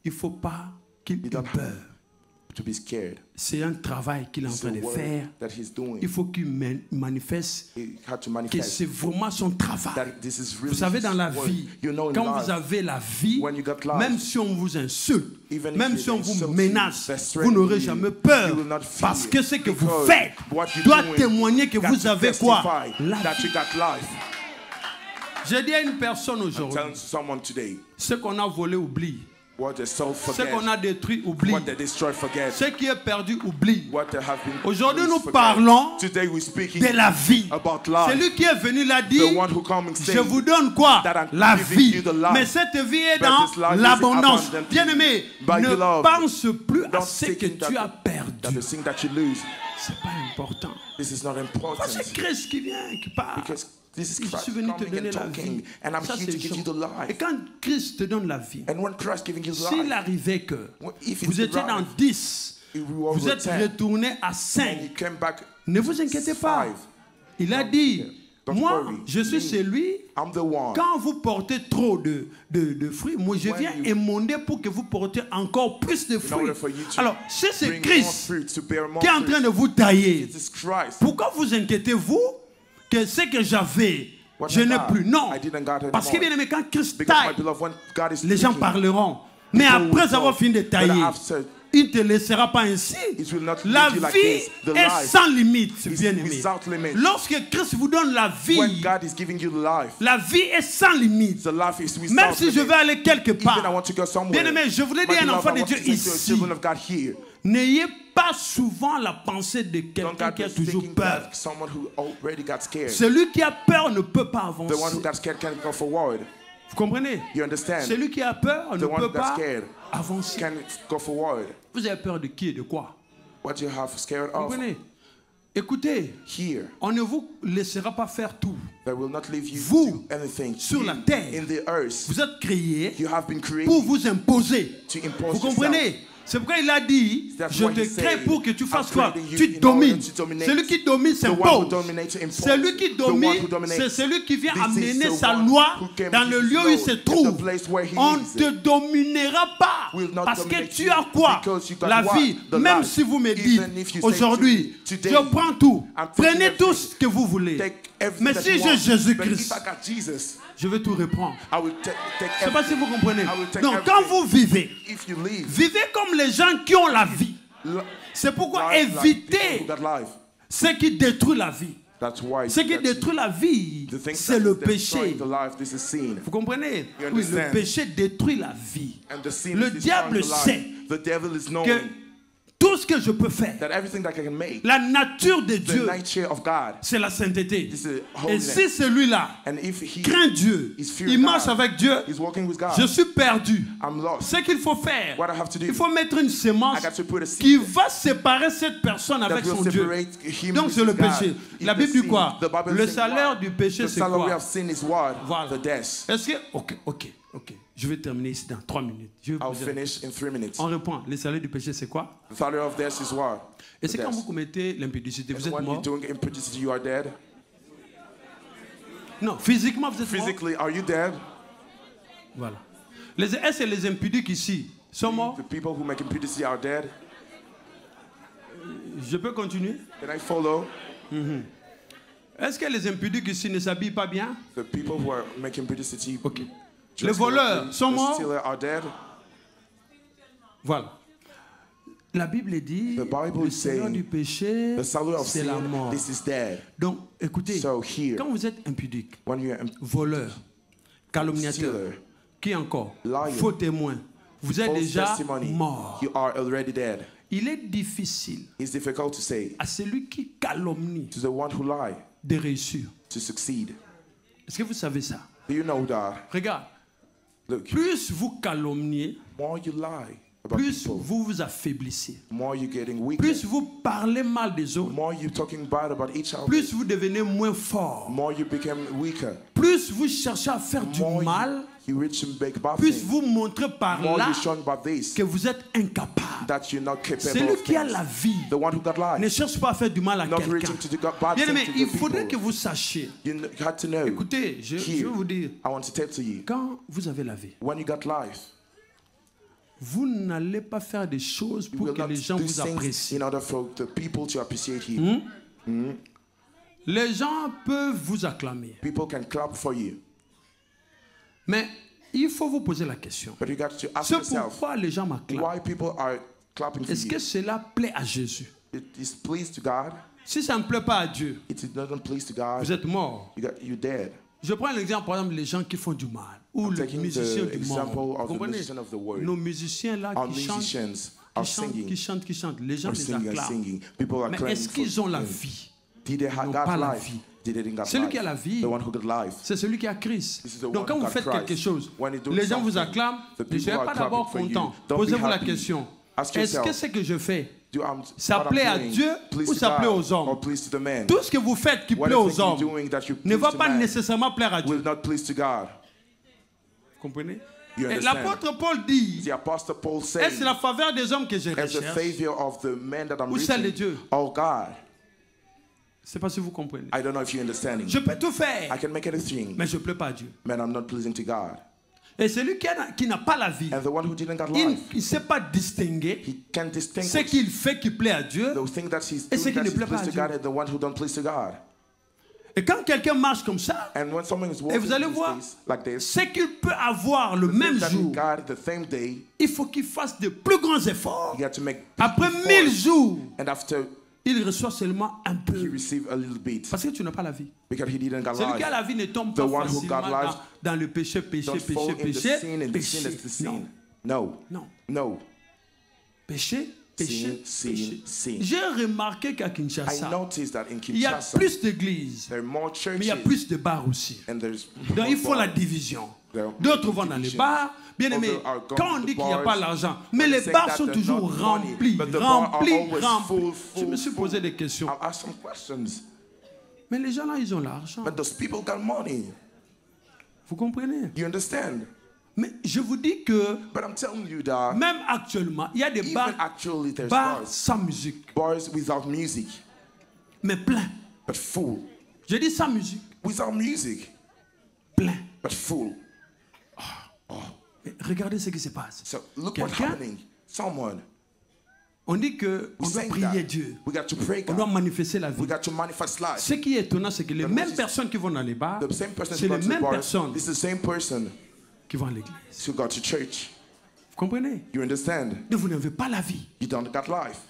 il ne faut pas qu'il ait peur. C'est un travail qu'il est en train de faire. Il faut qu'il manifeste que c'est vraiment son travail. Vous savez, dans la vie, quand vous avez la vie, même si on vous insulte, même si on vous menace, vous n'aurez jamais peur. Parce que ce que vous faites doit témoigner que vous avez quoi? La vie. J'ai dit à une personne aujourd'hui, ce qu'on a volé, oublie. Ce qu'on a détruit, oublie. Ce qui est perdu, oublie. Aujourd'hui, nous parlons de la vie. Celui qui est venu l'a dit, je vous donne quoi? La vie. Mais cette vie est dans l'abondance. Bien-aimé, ne pense plus à ce que tu as perdu. Ce n'est pas important. C'est Christ qui vient, qui parle. Je suis venu te donner la vie. Ça, c'est et quand Christ te donne la vie, s'il arrivait que vous étiez dans 10, vous êtes retourné à 5, ne vous inquiétez pas. Il a dit, moi, je suis celui, quand vous portez trop de fruits, moi je viens émonder pour que vous portez encore plus de fruits. Alors, c'est Christ qui est en train de vous tailler. Pourquoi vous inquiétez-vous que ce que j'avais, je n'ai plus? Non. Parce que bien aimé, quand Christ taille, les gens parleront. Mais après avoir fini de tailler, il ne te laissera pas ainsi. La vie est sans limite, bien-aimé. Lorsque Christ vous donne la vie est sans limite. Même si je vais aller quelque part, bien-aimé, je voulais dire à un enfant de Dieu ici, n'ayez pas souvent la pensée de quelqu'un qui a toujours peur. Celui qui a peur ne peut pas avancer. Vous comprenez? Celui qui a peur ne peut pas avancer. Vous avez peur de qui et de quoi? Vous comprenez? Écoutez, on ne vous laissera pas faire tout. Vous, sur la terre, vous êtes créés pour vous imposer. Vous comprenez? C'est pourquoi il a dit, je te crée pour que tu fasses quoi? Tu domines. Celui qui domine s'impose. Celui qui domine, c'est celui qui vient amener sa loi dans le lieu où il se trouve. On ne te dominera pas. Parce que tu as quoi? La vie. Même si vous me dites, aujourd'hui, je prends tout. Prenez tout ce que vous voulez. Mais si j'ai Jésus-Christ, je vais tout reprendre. Je ne sais pas si vous comprenez. Donc, quand vous vivez, vivez comme les gens qui ont la vie. C'est pourquoi évitez ce qui détruit la vie. Ce qui détruit la vie, c'est le péché. Vous comprenez? Oui, le péché détruit la vie. Le diable sait que tout ce que je peux faire, la nature de Dieu, c'est la sainteté. Et si celui-là craint Dieu, il marche avec Dieu, je suis perdu. Ce qu'il faut faire, il faut mettre une sémence qui va séparer cette personne avec son Dieu. Donc c'est le péché. La Bible dit quoi? Le salaire du péché, c'est quoi? Voilà. Est-ce que... Ok. Je vais terminer ici dans 3 minutes. On reprend. Le salaire du péché, c'est quoi? Et c'est quand vous commettez l'impudicité, vous êtes mort? Non, physiquement, vous êtes mort? Voilà. Est-ce que les impudiques ici sont morts? Je peux continuer? Est-ce que les impudiques ici ne s'habillent pas bien? Ok. Les voleurs sont morts? Voilà. La Bible dit, le salaire du péché, c'est la mort. Donc, écoutez, quand vous êtes impudique, voleur, calomniateur, qui encore? Faux témoin, vous êtes déjà mort. Il est difficile à celui qui calomnie de réussir. Est-ce que vous savez ça? Regarde. Plus vous calomniez, plus vous vous affaiblissez. Plus vous parlez mal des autres, plus vous devenez moins fort. Plus vous cherchez à faire du mal, plus vous montrez par là que vous êtes incapable. Celui qui a la vie ne cherche pas à faire du mal à quelqu'un. Bien aimé, il faudrait que vous sachiez. Écoutez, je vais vous dire, quand vous avez la vie, vous n'allez pas faire des choses pour que les gens vous apprécient. Les gens peuvent vous acclamer. Mais il faut vous poser la question. C'est pourquoi les gens m'acclament. Est-ce que cela plaît à Jésus? Si ça ne plaît pas à Dieu, vous êtes mort. Je prends l'exemple, par exemple, les gens qui font du mal. Ou les musiciens du monde. Vous comprenez? Nos musiciens là qui chantent. Les gens les acclament. Mais est-ce qu'ils ont la vie? Ils n'ont pas la vie. Celui qui a la vie, c'est celui qui a Christ. Donc quand vous faites quelque chose, les gens vous acclament, ne soyez pas d'abord content. Posez-vous la question. Est-ce que ce que je fais, ça plaît à Dieu ou ça plaît aux hommes? Tout ce que vous faites qui plaît aux hommes ne va pas nécessairement plaire à Dieu. Vous comprenez? L'apôtre Paul dit, est-ce la faveur des hommes que je recherche ou celle de Dieu? sais pas si vous comprenez. I don't know if you're understanding. Je peux tout faire. I can make anything. Mais je ne plais pas à Dieu. Man, I'm not pleasing to God. Et celui qui n'a pas la vie, And the one who didn't got il life, ne sait pas distinguer he can't distinguish ce qu'il fait qui plaît à Dieu the thing that he's et ce doing qui that ne is plaît pas à pleased to Dieu. God and the one who don't please to God. Et quand quelqu'un marche comme ça, And when someone is et walking vous allez these voir, days like this, ce qu'il peut avoir le the même thing that he jour, got the same day, il faut qu'il fasse de plus grands efforts. he had to make big Après efforts. 1000 jours, And after il reçoit seulement un he peu. received a little bit Parce que tu n'as pas la vie. because he didn't got Celui qui a la life. vie ne tombe The pas one who facilement got life dans le péché, péché, Don't fall péché, in the péché, sin and the sin is the péché. sin. No. Non. No. Péché, péché, Sin, péché. sin. J'ai remarqué qu'à I Kinshasa, noticed that in il y a Kinshasa, plus d'églises, there are more mais il y a churches plus de bars aussi. and there's Donc more il faut la bars. division. There are D'autres vont dans les divisions. bars. Bien aimé, Others are going quand on to dit the qu'il n'y a bars, pas l'argent, mais but les saying bars that sont there's toujours not money, remplis, but the bars are remplis, always remplis. full, Je me suis full. posé des questions. I'll ask some questions. Mais les gens là, ils ont l'argent. But those people got money. Vous comprenez? You understand? Mais je vous dis que But I'm telling you that même actuellement, il y a des even bars, actually there's bars bars. sans musique, Bars without music, mais plein. but full. Je dis sans musique, Without music, plein. but full. Mais regardez ce qui se passe. So look what's Quelqu'un, happening. Someone, on dit que we on doit saying prier that Dieu, we got to pray on doit God. manifester la vie. We got to manifest life. Ce qui est étonnant, c'est que les But mêmes what is- personnes qui vont dans les bars, The same person c'est who les got to mêmes bars, personnes it's the same person qui vont à l'église. who got to church. Vous comprenez? You understand? Donc vous n'avez pas la vie. You don't got life.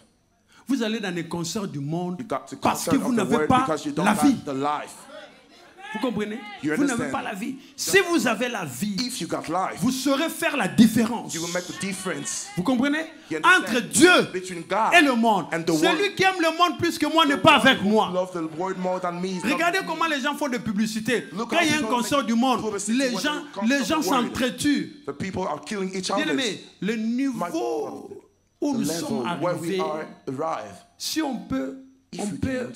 Vous allez dans les concerts du monde You got to parce que concern vous of the n'avez word pas because you don't la vie. have the life. Vous comprenez? You Vous n'avez understand? pas la vie. Si vous avez la vie, If you got life, vous saurez faire la différence. you will make the difference. Vous comprenez? You understand? Entre Dieu Between God et le monde. and the Celui world. qui aime le monde plus que moi n'est pas avec moi. Love the word more than me. is not Regardez with me. comment les gens font des publicités. Look Quand how il y a un people concert make du monde, publicity les when gens, it comes les to gens the word. s'entretuent. The people are killing each Bien other. aimé, le niveau où The nous level sommes where we arrivés, arrived. si on peut,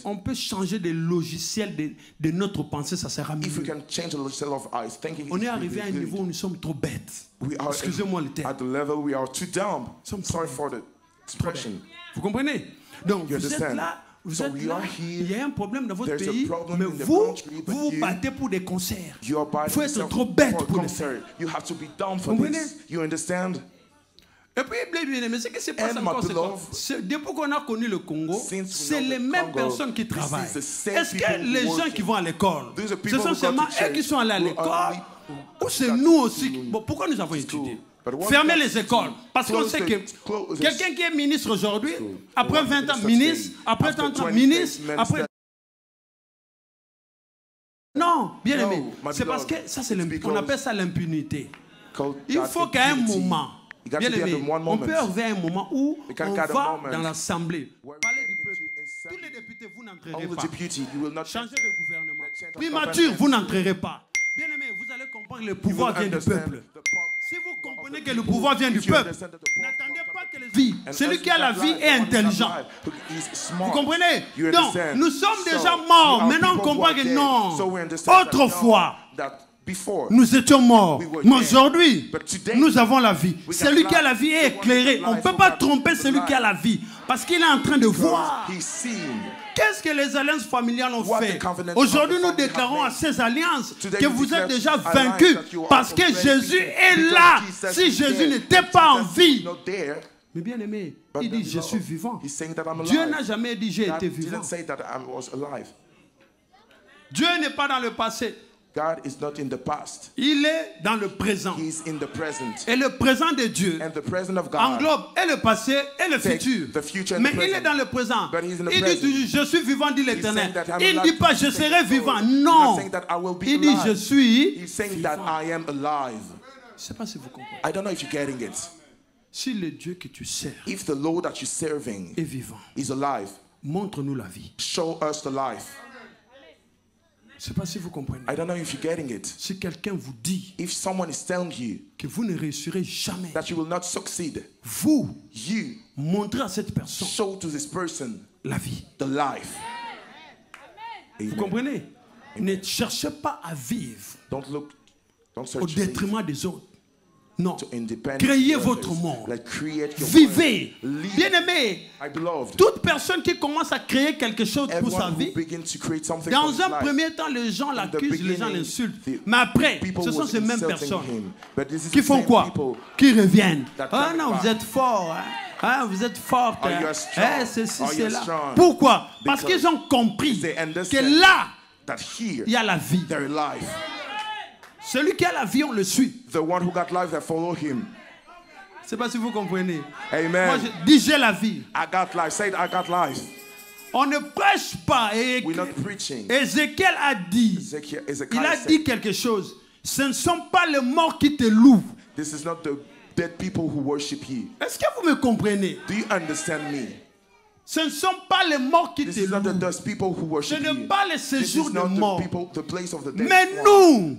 on peut changer des logiciels de notre pensée, ça sera mieux. If we can change the level of our thinking, On it est will arrivé be à un good. niveau où nous sommes trop bêtes. We are Excusez-moi le terme. at the level we are too dumb. Some Sorry for the expression. Vous comprenez? Donc, You vous êtes understand? là, vous So êtes we là, are here. il y a un problème dans votre There's a pays, problem mais in the vous, country, but vous vous you- battez pour des concerts. You are Il by faut être yourself trop bête for a pour le faire. concert. You have to be dumb for Comprenez? this. You understand? Et puis, bien aimé, ce qui se passe And encore, my c'est quoi? beloved, C'est- depuis qu'on a connu le Congo, since we c'est know les the mêmes Congo, personnes qui this is travaillent. the same Est-ce que people les gens working. qui vont à l'école, These are ce people sont who go seulement to eux qui church, sont allés à who l'école are ou c'est got nous aussi to bon, pourquoi nous avons school. étudié? But what Fermez got les to écoles. Parce qu'on close sait the- que close the- quelqu'un qui est ministre aujourd'hui, après 20 ans Minister ministre, today, après after 30 ans 20 ministre, days, après... minister. Non, bien No, aimé, my c'est parce que beloved, ça, c'est it's on because appelle ça l'impunité. called Il God faut qu'à un impunity. moment, You got bien to be at aimé, the one on moment. peut arriver à un moment où You can on get a va moment dans l'Assemblée, where parler we du get peuple. into assembly. Tous les députés, vous All n'entrerez the pas. deputy, you will not Changer de gouvernement. Let's change the Primature, government. vous n'entrerez pas. Bien aimé, vous allez comprendre que le You pouvoir will vient du understand peuple. the power Si vous comprenez que le pouvoir vient du If you peuple, understand that the power n'attendez pas que les vie. And Celui us qui a who la got vie life, est the one who got intelligent. life, who is smart. Vous comprenez? You Donc, understand? nous sommes So, déjà we morts. are Maintenant, on people who comprend are que dead. non. So we understand that Autrefois, now, that before, nous étions morts. We were Mais dead. aujourd'hui, But today, nous avons la vie. we got Celui qui a life. la vie est The one éclairé. who On got ne peut life, pas who got tromper the celui qui a life. la vie. Parce qu'il est en train de voir. because he's seen. Qu'est-ce que les alliances familiales ont What fait? the covenant Aujourd'hui, of the nous family déclarons have à ces alliances Today que we vous declare êtes déjà alliance vaincus that you are parce que already Jésus defeated. est Because là. Jesus Si is Jésus there. n'était If pas en Jesus is vie, not there, mais bien aimé, but il dit the je Lord, suis vivant. he's saying that I'm Dieu alive. n'a jamais dit j'ai God été vivant. didn't say that I was alive. Dieu n'est pas dans le passé. God is not in the past. Il est dans le présent. He's in the present. Et le présent de Dieu And the present of God englobe et le passé et le takes futur. the future and Mais the il est present. dans le présent. But he's in the Il dit present. toujours, je suis vivant, dit l'Éternel. saying that I'm Il ne alive. dit pas je He's saying serai that, vivant. He's not Non. saying that I will be Il dit alive. je suis. He's saying that I am alive. Je ne sais pas si vous comprenez. I don't know if you're getting it. Si le Dieu que tu sers If the Lord that you're serving est vivant, is alive, montre-nous la vie. show us the life. Je ne sais pas si vous comprenez. I don't know if you're getting it. Si quelqu'un vous dit If someone is telling you que vous ne réussirez jamais, that you will not succeed, vous you montrez à cette personne show to this person la vie. the life. Vous Amen. comprenez? Ne cherchez pas à vivre Don't au search to live détriment des autres. Non. Créez votre monde. Vivez. Bien-aimé, toute personne qui commence à créer quelque chose pour sa vie, dans un premier temps, les gens l'accusent, les gens l'insultent. Mais après, ce sont ces mêmes personnes qui font quoi? Qui reviennent. Ah non, vous êtes forts. Ah, vous êtes fortes. Ceci, c'est là. Pourquoi? Parce qu'ils ont compris que là, il y a la vie. Celui qui a la vie, on le suit. The one who got life, they follow him. Je ne sais pas si vous comprenez. Amen. Moi, je dis j'ai la vie. I got life. Say it, I got life. On ne prêche pas. We're not preaching. Ézéchiel a dit. Il a said, dit quelque chose. Ce ne sont pas les morts qui te louent. This is not the dead people who worship you. Est-ce que vous me comprenez? Do you understand me? Ce ne sont pas les morts qui te louent. Ce n'est pas le séjour des morts. Mais nous,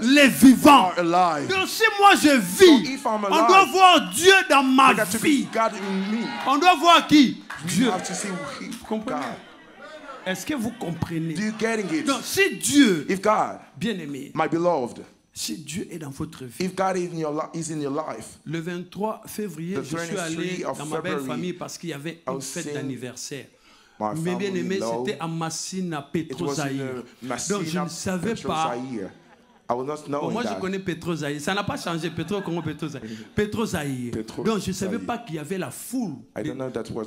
les vivants, donc si moi je vis, on doit voir Dieu dans ma vie. On doit voir qui? Dieu. Vous comprenez? Est-ce que vous comprenez? Donc si Dieu, bien aimé, si Dieu est dans votre vie, le 23 février, je suis allé dans ma belle famille parce qu'il y avait une fête d'anniversaire. Mais bien aimé, c'était à Massina, Petro-Zaïre. Donc je ne savais pas. Moi je connais Petro-Zaïre. Ça n'a pas changé. Petro-Congo, Petro-Zaïre. Petro-Zaïre. Donc je ne savais pas qu'il y avait la foule.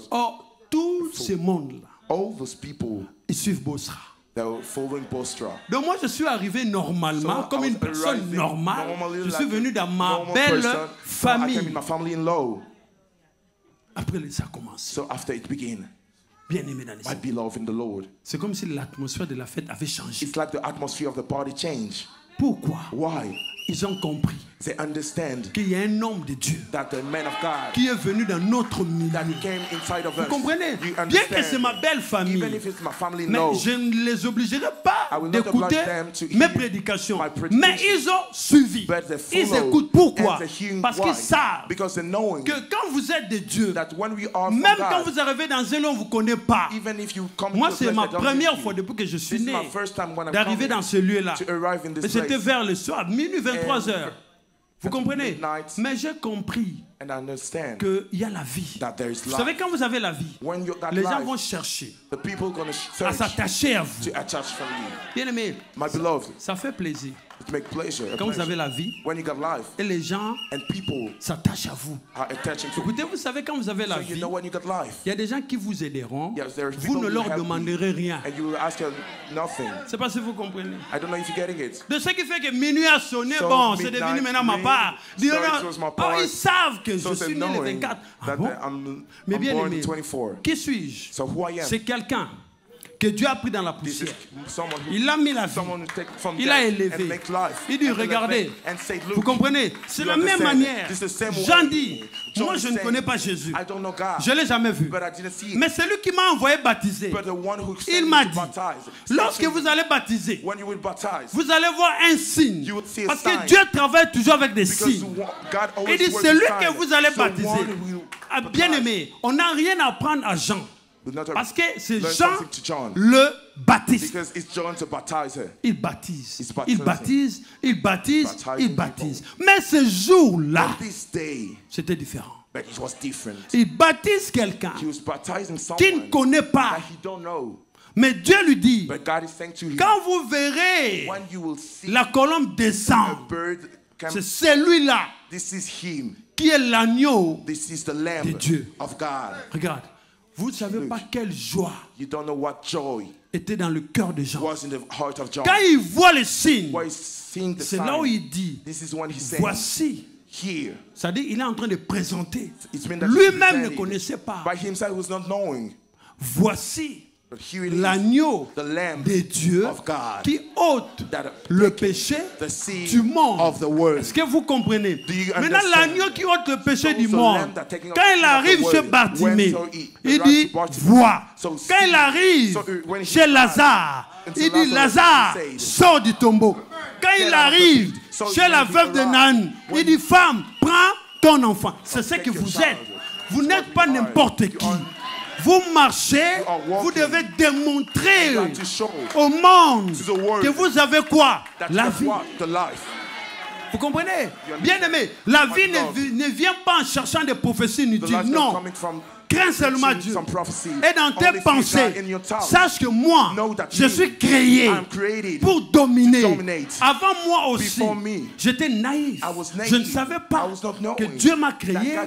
Or, tout ce monde-là, ils suivent Bosra. Donc moi je suis arrivé normalement, comme une personne normale. Je suis venu dans ma belle famille. Après ça a commencé. Bien aimé dans les Seigneur. C'est comme si l'atmosphère de la fête avait changé. Pourquoi? Ils ont compris qu'il y a un homme de Dieu qui est venu dans notre milieu. Vous comprenez? Bien que c'est ma belle famille, mais je ne les obligerai pas d'écouter mes prédications. Mais ils ont suivi. Ils écoutent. Pourquoi? Parce qu'ils savent que quand vous êtes de Dieu, même quand vous arrivez dans un lieu où on ne vous connaît pas, moi c'est ma première fois depuis que je suis né d'arriver dans ce lieu-là. C'était vers le soir, minuit 23 heures. Vous comprenez? Mais j'ai compris qu'il y a la vie. Vous savez, quand vous avez la vie, les gens vont chercher à s'attacher à vous. Bien aimé, ça fait plaisir. Quand vous avez la vie, et les gens s'attachent à vous. Écoutez, vous savez, quand vous avez la vie, il y a des gens qui vous aideront. Vous ne leur demanderez rien. Je ne sais pas si vous comprenez. De ce qui fait que minuit a sonné, bon, c'est devenu maintenant ma part. Ils savent que je suis né le 24. Ah bon? Mais bien aimé, qui suis-je? C'est quelqu'un que Dieu a pris dans la poussière. Il a mis la vie. Il a élevé. Il dit, regardez. Vous comprenez? C'est la même manière. Jean dit, moi je ne connais pas Jésus. Je ne l'ai jamais vu. Mais c'est lui qui m'a envoyé baptiser. Il m'a dit, lorsque vous allez baptiser, vous allez voir un signe. Parce que Dieu travaille toujours avec des signes. Il dit, c'est lui que vous allez baptiser. Bien aimé, on n'a rien à apprendre à Jean. Parce que c'est Jean le baptise. Il baptise. Il baptise. Il baptise. Il baptise. Mais ce jour-là, c'était différent. Il baptise quelqu'un qui ne connaît pas. Mais Dieu lui dit, quand vous verrez la colombe descendre, c'est celui-là qui est l'agneau de Dieu. Regarde. Vous ne savez pas quelle joie était dans le cœur de Jean. Quand il voit les signes, c'est là où il dit, voici. C'est-à-dire qu'il est en train de présenter. Lui-même ne connaissait pas. Voici l'agneau de Dieu qui ôte le péché du monde. Est-ce que vous comprenez? Maintenant, l'agneau qui ôte le péché du monde, quand il arrive chez Bartimée, il dit, vois. Quand il arrive chez Lazare, il dit, Lazare, sors du tombeau. Quand il arrive chez la veuve de Nain, il dit, femme, prends ton enfant. C'est ce que vous êtes. Vous n'êtes pas n'importe qui. Vous marchez, vous devez démontrer au monde que vous avez quoi? La vie. Vous comprenez? Bien aimé, la vie ne vient pas en cherchant des prophéties inutiles. Non. Crains seulement Dieu. Et dans tes pensées, sache que moi, je suis créé pour dominer. Avant moi aussi, j'étais naïf. Je ne savais pas que Dieu m'a créé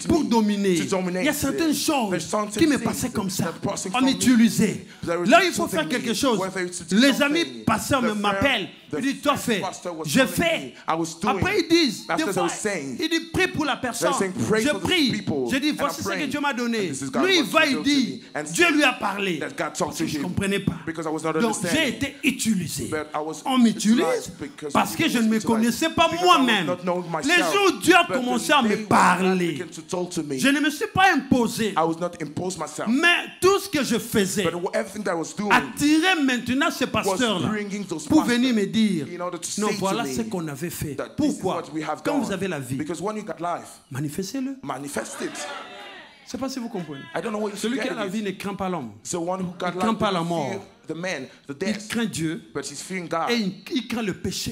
pour dominer. Il y a certaines choses qui me passaient comme ça. On m'utilisait. Là, il faut faire quelque chose. Les amis pasteurs m'appellent. Ils disent, toi fais. Je fais. Après, ils disent, des fois, ils disent, prie pour la personne. Je prie. Je dis, voici ce que Dieu m'a donné. Lui, il va, il dit, Dieu lui a parlé. Je ne comprenais pas. Donc, j'ai été utilisé. On m'utilise parce que je ne me connaissais pas moi-même. Les jours où Dieu a commencé à me parler, je ne me suis pas imposé. Mais tout ce que je faisais attirait maintenant ce pasteur-là pour venir me dire, non, voilà ce qu'on avait fait. Pourquoi? Quand vous avez la vie, manifestez-le. Je ne sais pas si vous comprenez. Celui qui a la vie ne craint pas l'homme. Il ne craint pas la mort. Il craint Dieu et il craint le péché.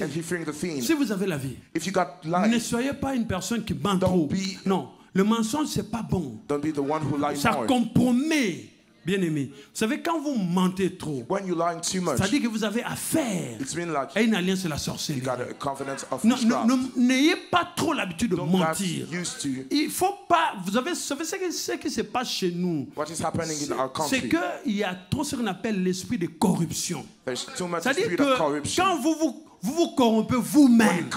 Si vous avez la vie, ne soyez pas une personne qui ment trop. Non, le mensonge, ce n'est pas bon. Ça compromet. Bien aimé, vous savez, quand vous mentez trop, ça dit que vous avez affaire à une alliance de la sorcellerie. N'ayez pas trop l'habitude de mentir. Il ne faut pas. Vous savez ce qui se passe chez nous, c'est qu'il y a trop ce qu'on appelle l'esprit de corruption. C'est-à-dire que quand vous corrompez vous-même.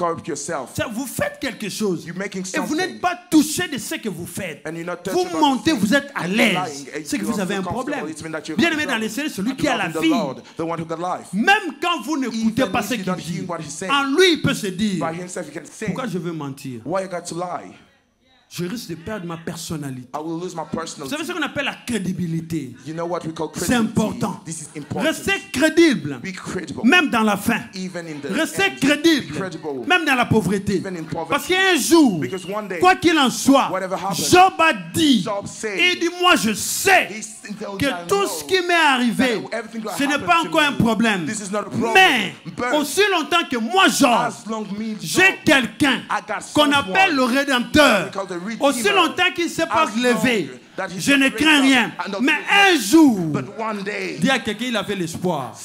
Vous faites quelque chose et vous n'êtes pas touché de ce que vous faites. Vous mentez, vous êtes à l'aise. C'est que vous avez un problème. Bien aimé dans les séries, celui qui a la vie, même quand vous n'écoutez pas ce qu'il dit, en lui il peut se dire, pourquoi je veux mentir? Je risque de perdre ma personnalité. Vous savez ce qu'on appelle la crédibilité. C'est important. Restez crédible, même dans la faim. Restez crédible, même dans la pauvreté. Parce qu'un jour, quoi qu'il en soit, Job a dit, il dit, moi je sais que tout ce qui m'est arrivé, ce n'est pas encore un problème. Mais aussi longtemps que moi, Job, j'ai quelqu'un qu'on appelle le Rédempteur. Aussi longtemps qu'il ne s'est pas levé, je ne crains rien. Mais un jour, dis à quelqu'un, il avait l'espoir.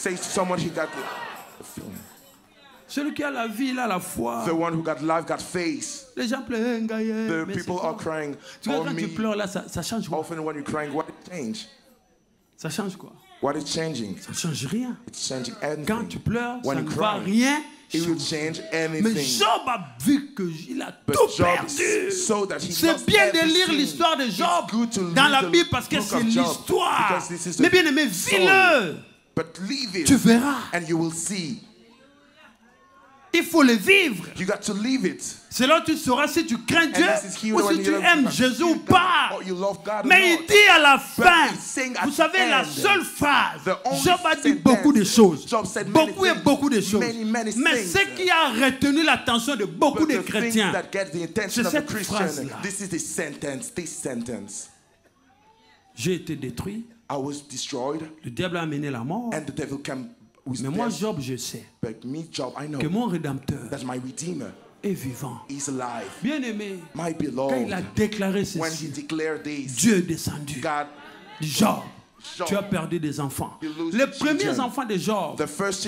Celui qui a la vie, il a la foi. Les gens pleurent. Tu vois, quand tu pleures là, ça change quoi? Ça change quoi? Ça ne change rien. Quand tu pleures, ça ne va rien. Mais Job a vu qu'il a tout perdu. C'est bien de lire l'histoire de Job dans la Bible parce que c'est l'histoire. Mais bien aimé, vis-le. Tu verras. Il faut le vivre. C'est là que tu sauras si tu crains Dieu ou si tu aimes Jésus ou pas. Mais il dit à la fin, vous savez, la seule phrase, Job a dit beaucoup de choses. Beaucoup et beaucoup de choses. Mais ce qui a retenu l'attention de beaucoup de chrétiens, c'est cette phrase-là. J'ai été détruit. Le diable a amené la mort. Mais moi, Job, je sais que mon Rédempteur est vivant. Bien aimé, quand il a déclaré ceci, Dieu est descendu. Job, tu as perdu des enfants. Les premiers enfants de Job,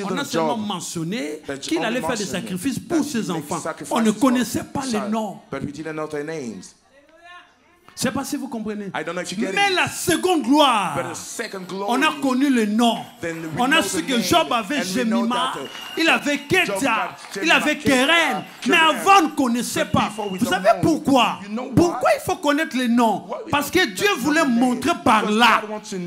on a seulement mentionné qu'il allait faire des sacrifices pour ses enfants. On ne connaissait pas les noms. Je ne sais pas si vous comprenez. Mais la seconde gloire, on a connu le nom. On a su que Job avait Jemima, il avait Ketia, il avait Keren. Mais avant, on ne connaissait pas. Vous savez pourquoi? Pourquoi il faut connaître les noms? Parce que Dieu voulait montrer par là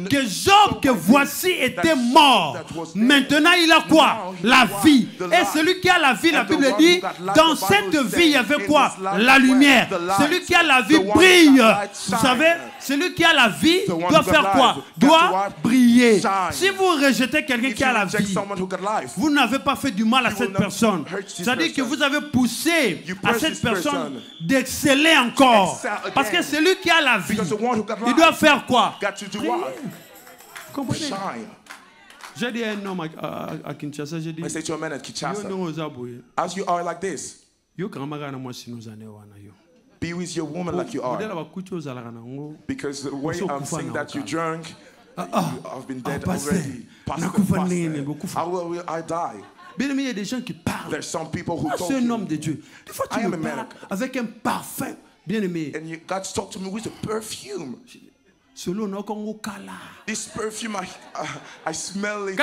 que Job, que voici, était mort. Maintenant, il a quoi? La vie. Et celui qui a la vie, la Bible dit, dans cette vie, il y avait quoi? La lumière. Celui qui a la vie brille. Vous savez, celui qui a la vie doit faire quoi? Doit briller. Si vous rejetez quelqu'un qui a la vie, vous n'avez pas fait du mal à cette personne. C'est-à-dire que vous avez poussé à cette personne d'exceller encore. Parce que celui qui a la vie, il doit faire quoi? Briller. Vous comprenez? J'ai dit à un homme à Kinshasa, j'ai dit, as you are like this, Be with your woman like you are. Because the way I'm saying that you drunk, I've been dead already. Pastor. How will I die? There's some people who talk to you. I am a man. And you got to talk to me with a perfume. This perfume, I smell it.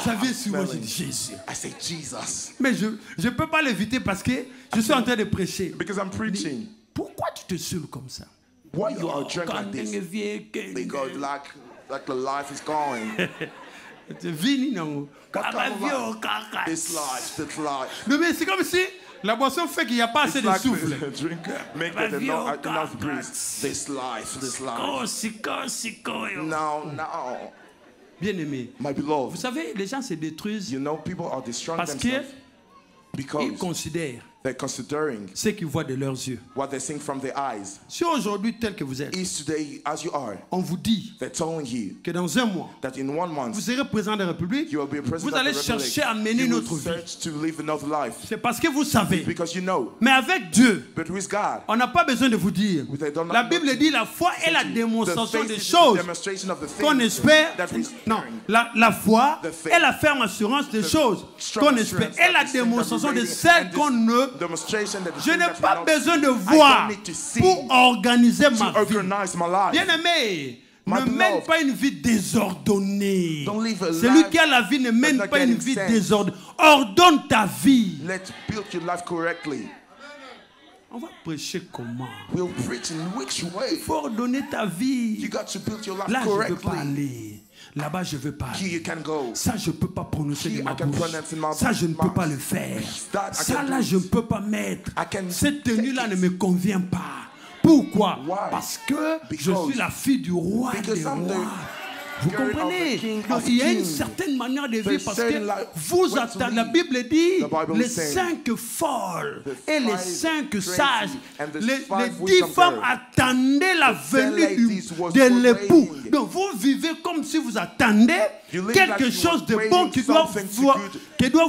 Ça vient sur moi, je dis Jésus. I say Jesus. Mais je ne peux pas l'éviter parce que je suis en train de prêcher. Because I'm preaching. Pourquoi tu te saoules comme ça? Why you are drunk like this? Because like the life is going. This life. Non mais c'est comme si la boisson fait qu'il n'y a pas assez de souffle. Make it enough breeze. This life. No. Bien-aimé, vous savez, les gens se détruisent parce qu'ils considèrent ce qu'ils voient de leurs yeux. Si aujourd'hui, tel que vous êtes, on vous dit que dans un mois, vous serez président de la République, vous allez chercher à mener notre vie. C'est parce que vous savez. Mais avec Dieu, on n'a pas besoin de vous dire. La Bible dit la foi est la démonstration des choses qu'on espère. Non, la foi est la ferme assurance des choses qu'on espère. Et la démonstration de celles qu'on ne. Je n'ai pas besoin de voir pour organiser ma vie. Bien-aimé, ne mène pas une vie désordonnée. Celui qui a la vie ne mène pas une vie désordonnée. Ordonne ta vie. On va prêcher comment? Il faut ordonner ta vie. Là, je ne peux pas aller. Là-bas, je ne veux pas aller. Ça, je ne peux pas prononcer de ma bouche. Ça, je ne peux pas le faire. Ça, là, je ne peux pas mettre. Cette tenue-là ne me convient pas. Pourquoi? Parce que je suis la fille du roi des rois. Vous comprenez? Il y a une certaine manière de vivre parce que vous attendez. La Bible dit les 5 folles et les 5 sages. Les 10 femmes attendaient la venue de l'époux. Donc vous vivez comme si vous attendez quelque chose de bon qui doit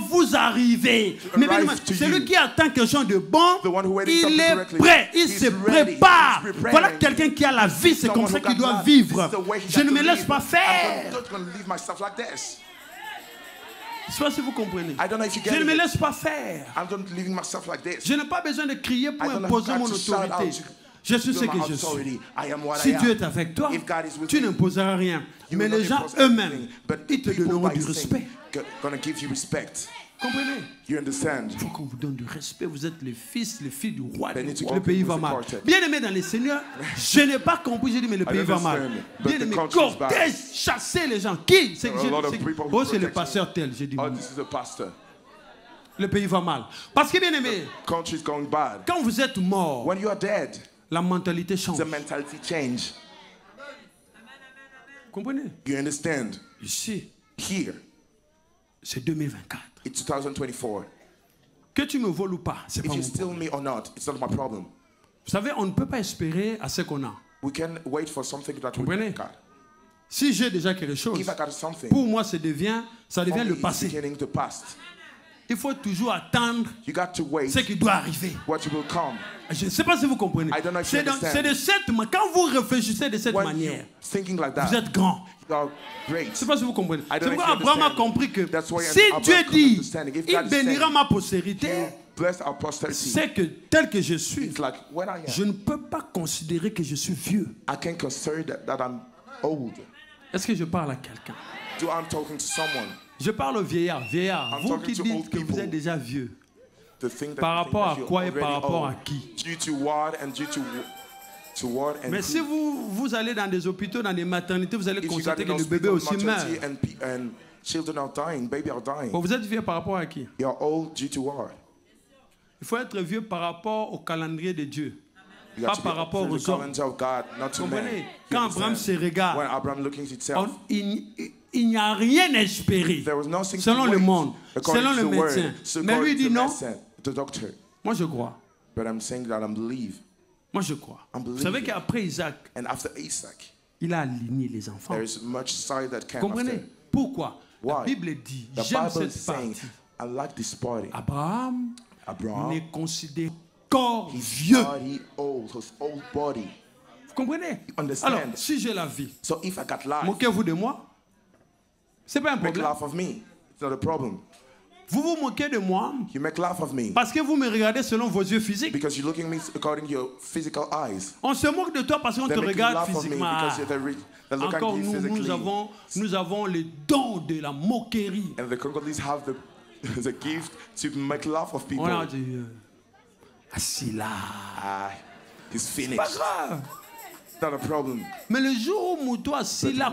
vous arriver. Mais celui qui attend quelque chose de bon, il est prêt, il se prépare. Voilà quelqu'un qui a la vie, c'est comme ça qu'il doit vivre. Je ne me laisse pas faire. Je ne sais pas si vous comprenez. Je ne me laisse pas faire. Je n'ai pas besoin de crier pour imposer mon autorité. Je suis ce que je suis. Si Dieu est avec toi, tu n'imposeras rien. Mais les gens eux-mêmes, ils te donneront du respect. Comprenez? Il faut qu'on vous donne du respect. Vous êtes les fils, les filles du roi. Le pays va mal. Bien aimé dans les seigneurs, je n'ai pas compris. J'ai dit, mais le pays va mal. Bien aimé, cortège, chasser les gens. Qui? C'est le pasteur tel. J'ai dit, le pays va mal. Parce que bien aimé, quand vous êtes mort, la mentalité change. Comprenez? Ici, c'est 2024. It's 2024. Que tu me voles ou pas, c'est pas mon problème. Vous savez, on ne peut pas espérer à ce qu'on a. Comprenez? Si j'ai déjà quelque chose, pour moi, ça devient le passé. Il faut toujours attendre ce qui doit arriver. Je ne sais pas si vous comprenez. C'est de cette manière. Quand vous réfléchissez de cette manière, vous êtes grand. Je ne sais pas si vous comprenez. C'est pourquoi Abraham a compris que si Dieu dit, il bénira ma postérité, c'est que tel que je suis, je ne peux pas considérer que je suis vieux. Est-ce que je parle à quelqu'un? Je parle aux vieillards. Vieillards, vous qui dites que vous êtes déjà vieux. Par rapport à quoi et par rapport à qui? Mais si vous allez dans des hôpitaux, dans des maternités, vous allez constater que le bébé aussi meurt. Bon, vous êtes vieux par rapport à qui? Il faut être vieux par rapport au calendrier de Dieu. Pas par rapport aux hommes. Vous comprenez? Quand Abraham se regarde, il n'y a rien à espérer selon le monde, selon le médecin. Mais lui dit non. Moi je crois. Moi je crois. Vous savez qu'après Isaac, il a aligné les enfants. Vous comprenez? Pourquoi? La Bible dit, j'aime cette partie. Abraham n'est considéré corps vieux. Vous comprenez? Alors, si j'ai la vie, moquez-vous de moi. C'est pas un problème. Vous vous moquez de moi parce que vous me regardez selon vos yeux physiques. On se moque de toi parce qu'on te regarde physiquement. Encore nous avons le don de la moquerie. And the Congolese have the gift to make laugh of people. On a dit, assis là. He's finished. Pas grave. Not a problem. Mais le jour où Moutou assis là,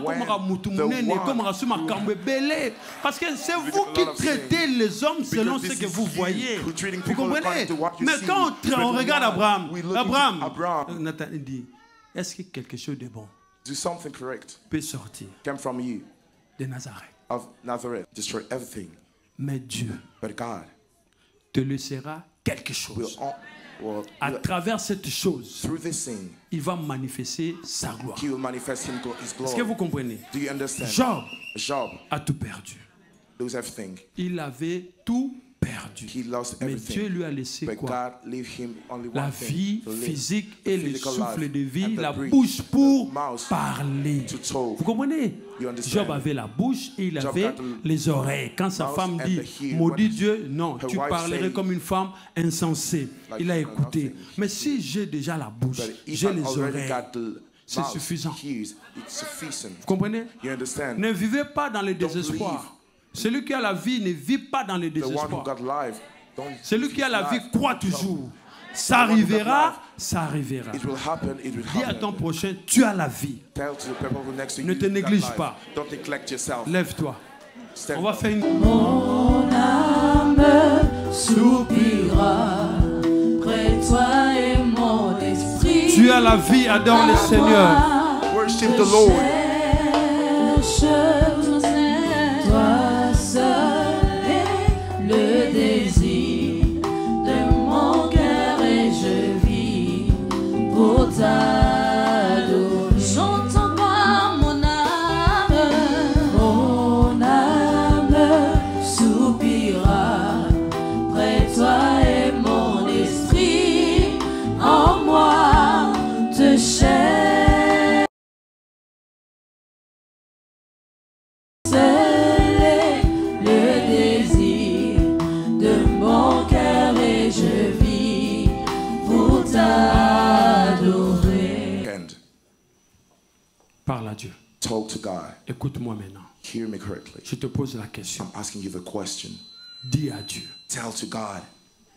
parce que c'est vous qui traitez les hommes selon ce que vous voyez. Vous comprenez? Mais quand on regarde Abraham, Nathan dit, est-ce que quelque chose de bon peut sortir de Nazareth? Destroy everything. Mais Dieu te laissera quelque chose. À travers cette chose, il va manifester sa gloire. Est-ce que vous comprenez? Job a tout perdu. Il avait tout perdu. Mais Dieu lui a laissé quoi? La vie physique et le souffle de vie, la bouche pour parler. Vous comprenez? Job avait la bouche et il avait les oreilles. Quand sa femme dit, maudit Dieu, non, tu parlerais comme une femme insensée. Il a écouté. Mais si j'ai déjà la bouche, j'ai les oreilles, c'est suffisant. Vous comprenez? Ne vivez pas dans le désespoir. Celui qui a la vie ne vit pas dans le désespoir. Celui qui a la vie croit toujours. Ça arrivera, ça arrivera. Dis à ton prochain, tu as la vie. Ne te néglige pas. Lève-toi. On va faire une... Mon âme soupira près de toi et mon esprit. Tu as la vie, adore le Seigneur. Worship the Lord. Toi seul est le désir de mon cœur et je vis pour t'adorer. Chante-moi mon âme soupira près de toi et mon esprit en moi te cherche. Parle à Dieu. Talk to God. Écoute-moi maintenant. Hear me correctly. Je te pose la question. I'm asking you the question. Dis à Dieu. Tell to God.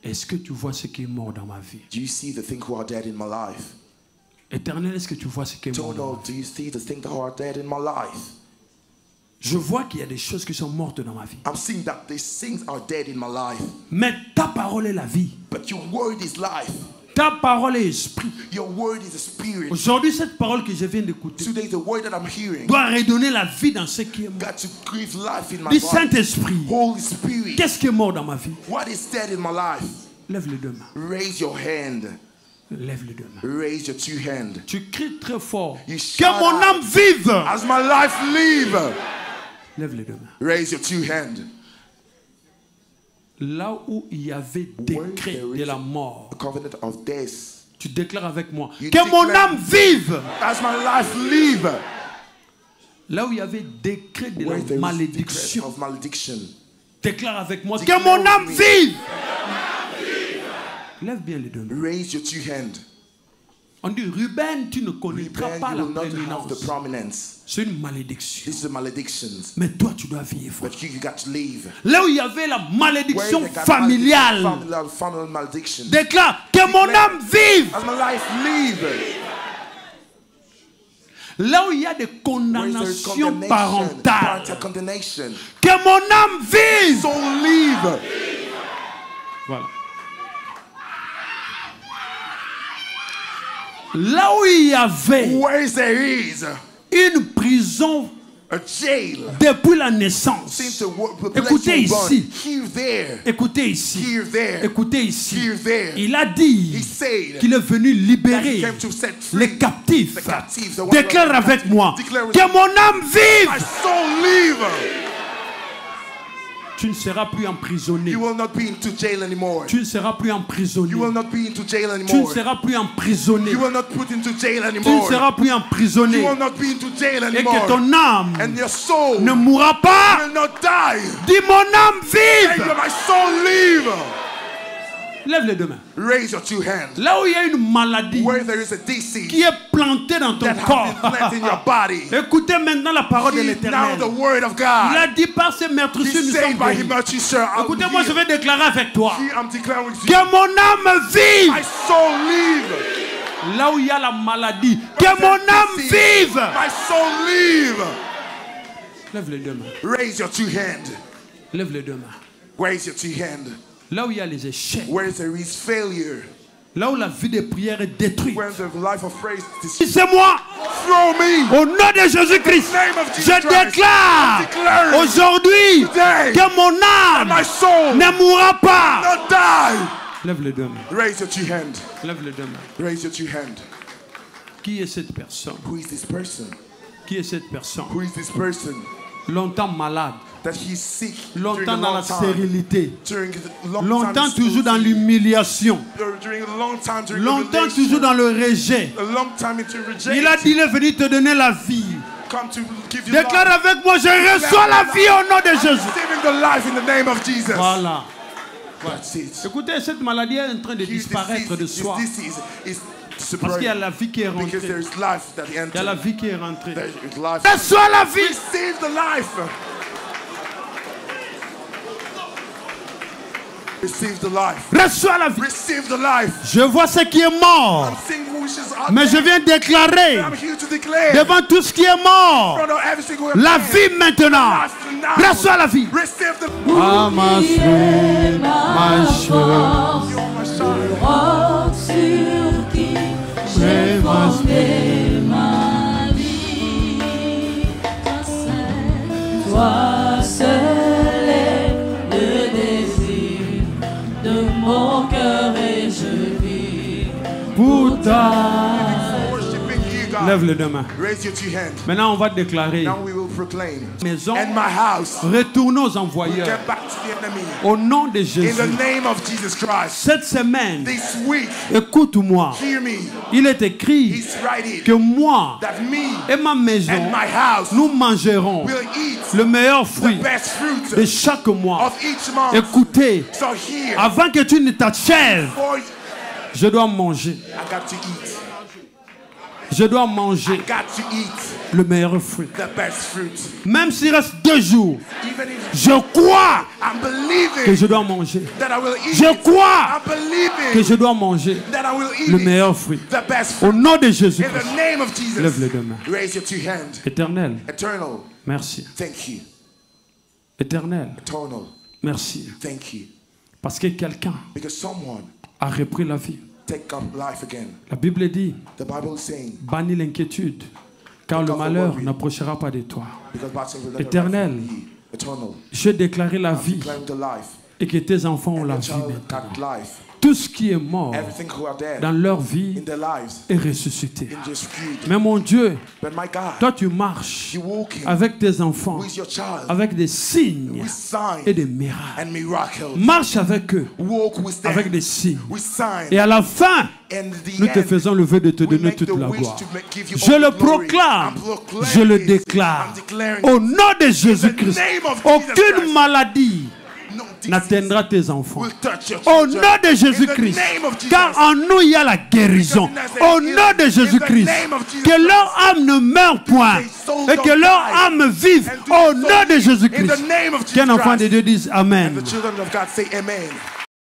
Est-ce que tu vois ce qui est mort dans ma vie? Do you see the things who are dead in my life? Éternel, est-ce que tu vois ce qui est mort dans ma vie? Do you see the things who are dead in my life? Je vois qu'il y a des choses qui sont mortes dans ma vie. I'm seeing that these things are dead in my life. Mais ta parole est la vie. But your word is life. Ta parole est esprit. Your word is a spirit. Aujourd'hui, cette parole que je viens d'écouter doit redonner la vie dans ce qui est mort. Dis Saint-Esprit, qu'est-ce qui est mort dans ma vie? What is dead in my life? Lève les deux mains. Raise your hand. Lève les deux mains. Raise your two hands. Tu cries très fort. Que mon âme vive. As my life live. Lève les deux mains. Raise your two hands. Là où il y avait décret de la mort, tu déclares avec moi que mon âme vive. As my life live. Là où il y avait décret de la malédiction, déclare avec moi que mon âme vive. Lève bien les deux mains. Raise your two hands. On dit, Ruben, tu ne connaîtras pas la prééminence. C'est une malédiction. This is a malediction. Mais toi, tu dois vivre. But you got to live. Là où il y avait la malédiction familiale, déclare que mon âme vive. As my life live. Là où il y a des condamnations parentales, que mon âme vive. So live. Voilà. Là où il y avait une prison depuis la naissance. Écoutez ici. Écoutez ici. Écoutez ici. Il a dit qu'il est venu libérer les captifs. Déclare avec moi que mon âme vive. Tu ne seras plus emprisonné. You will not be into jail anymore. Tu ne seras plus emprisonné. You will not be into jail anymore. Tu ne seras plus emprisonné. You will not put into jail anymore. Tu ne seras plus emprisonné. You will not be into jail Et anymore. que ton âme And your soul ne mourra pas. will not die. Dis mon âme vive. May my soul live. Lève les deux mains. Raise your two hands. Là où il y a une maladie Where there is a disease qui est plantée dans ton that corps. has been planted in your body. Écoutez maintenant la parole de Heed now l'Éternel. the word of Il God. a dit par ses meurtrissures He nous said sommes by his guéris. mercy, Écoutez-moi, je vais déclarer avec toi. I'm declaring with you. Que mon âme vive. My soul live. Là où il y a la maladie. Que mon âme vive. My soul live. Lève les deux mains. Raise your two hands. Lève les deux mains. Raise your two hands. Là où il y a les échecs. Where there is failure. Là où la vie de prière est détruite. Where the life of praise is. C'est moi. Throw me. Au nom de Jésus-Christ. Je déclare aujourd'hui que mon âme ne mourra pas. Not die. Lève les deux mains. Raise your two hands. Lève les deux mains. Raise your two hands. Qui est cette personne? Who is this person? Qui est cette personne? Who is this person? Longtemps malade. That he's sick. Longtemps dans la stérilité. Longtemps toujours dans l'humiliation. Longtemps toujours dans le rejet. Il a dit, il est venu te donner la vie. Déclare avec moi, je reçois la vie au nom de Jésus. Voilà. Écoutez, cette maladie est en train de disparaître de soi. Parce qu'il y a la vie qui est rentrée. Il y a la vie qui est rentrée. Reçois la vie. Receive the life. Reçois la vie. Receive the life. Je vois ce qui est mort. Mais je viens déclarer devant tout ce qui est mort la vie maintenant. Reçois la vie. Ah, ma soeur, ma force, le roc sur qui j'ai fondé ma vie. Toi seul est le désir de mon cœur et je vis pour ta. Lève les deux mains. Raise your two hands. Maintenant, on va déclarer. Now we will proclaim. Maison, And my house. Retournons aux envoyeurs. Get back to the enemy. Au nom de Jésus. In the name of Jesus Christ. Cette semaine, This week, écoute-moi. hear me. Il est écrit He's writing que moi that me et ma maison, and my house nous mangerons will eat le meilleur the fruit best fruit de chaque mois. of each month. Écoutez, So here, avant que tu ne t'achèves, for je dois manger. I got to eat. Je dois manger I got to eat le meilleur fruit. the best fruit. Même s'il reste 2 jours, Even if je crois I'm que believing je dois manger. that I will eat Je it. crois I'm believing que je dois manger that I will eat le it. meilleur fruit. The best Au fruit. nom de In Jésus-Christ. the name of Jesus. Lève les deux mains. Raise your two hands. Éternel, Eternal, merci. thank you. Éternel, Eternal, merci. thank you. Parce que quelqu'un Because someone a repris la vie. take up life again. La Bible dit, The Bible is saying, bannis l'inquiétude, car le malheur n'approchera pas de toi. because bad things will never Éternel, rise from thee. Eternal, je déclarais la vie claim the life. et que tes enfants ont la The vie child maintenant. got life. Tout ce qui est mort Everything who are dead dans leur vie in their lives, est ressuscité. in just good. Mais mon Dieu, But my God, toi tu marches you walking avec tes enfants, with your child, avec des signes with signs et des miracles. and miracles. Marche avec eux, Walk with them, avec des signes. with signs. Et à la fin, And the nous te end, faisons le vœu de te we donner make toute the la wish gloire. to give you Je all le the glory. proclame, I'm proclaiming je le it. déclare. I'm declaring Au it. nom de Jésus-Christ, name of Jesus aucune Christ. maladie No disease n'atteindra tes enfants. will touch your Au children. nom de In the Jésus-Christ, name of Jesus. car en nous il y a la guérison. Au nom de Jésus-Christ, que leur âme ne meure point et que leur âme vive. Au nom de In Jésus-Christ, the name of Jesus qu'un enfant Christ. de Dieu dise Amen. And the children of God say amen.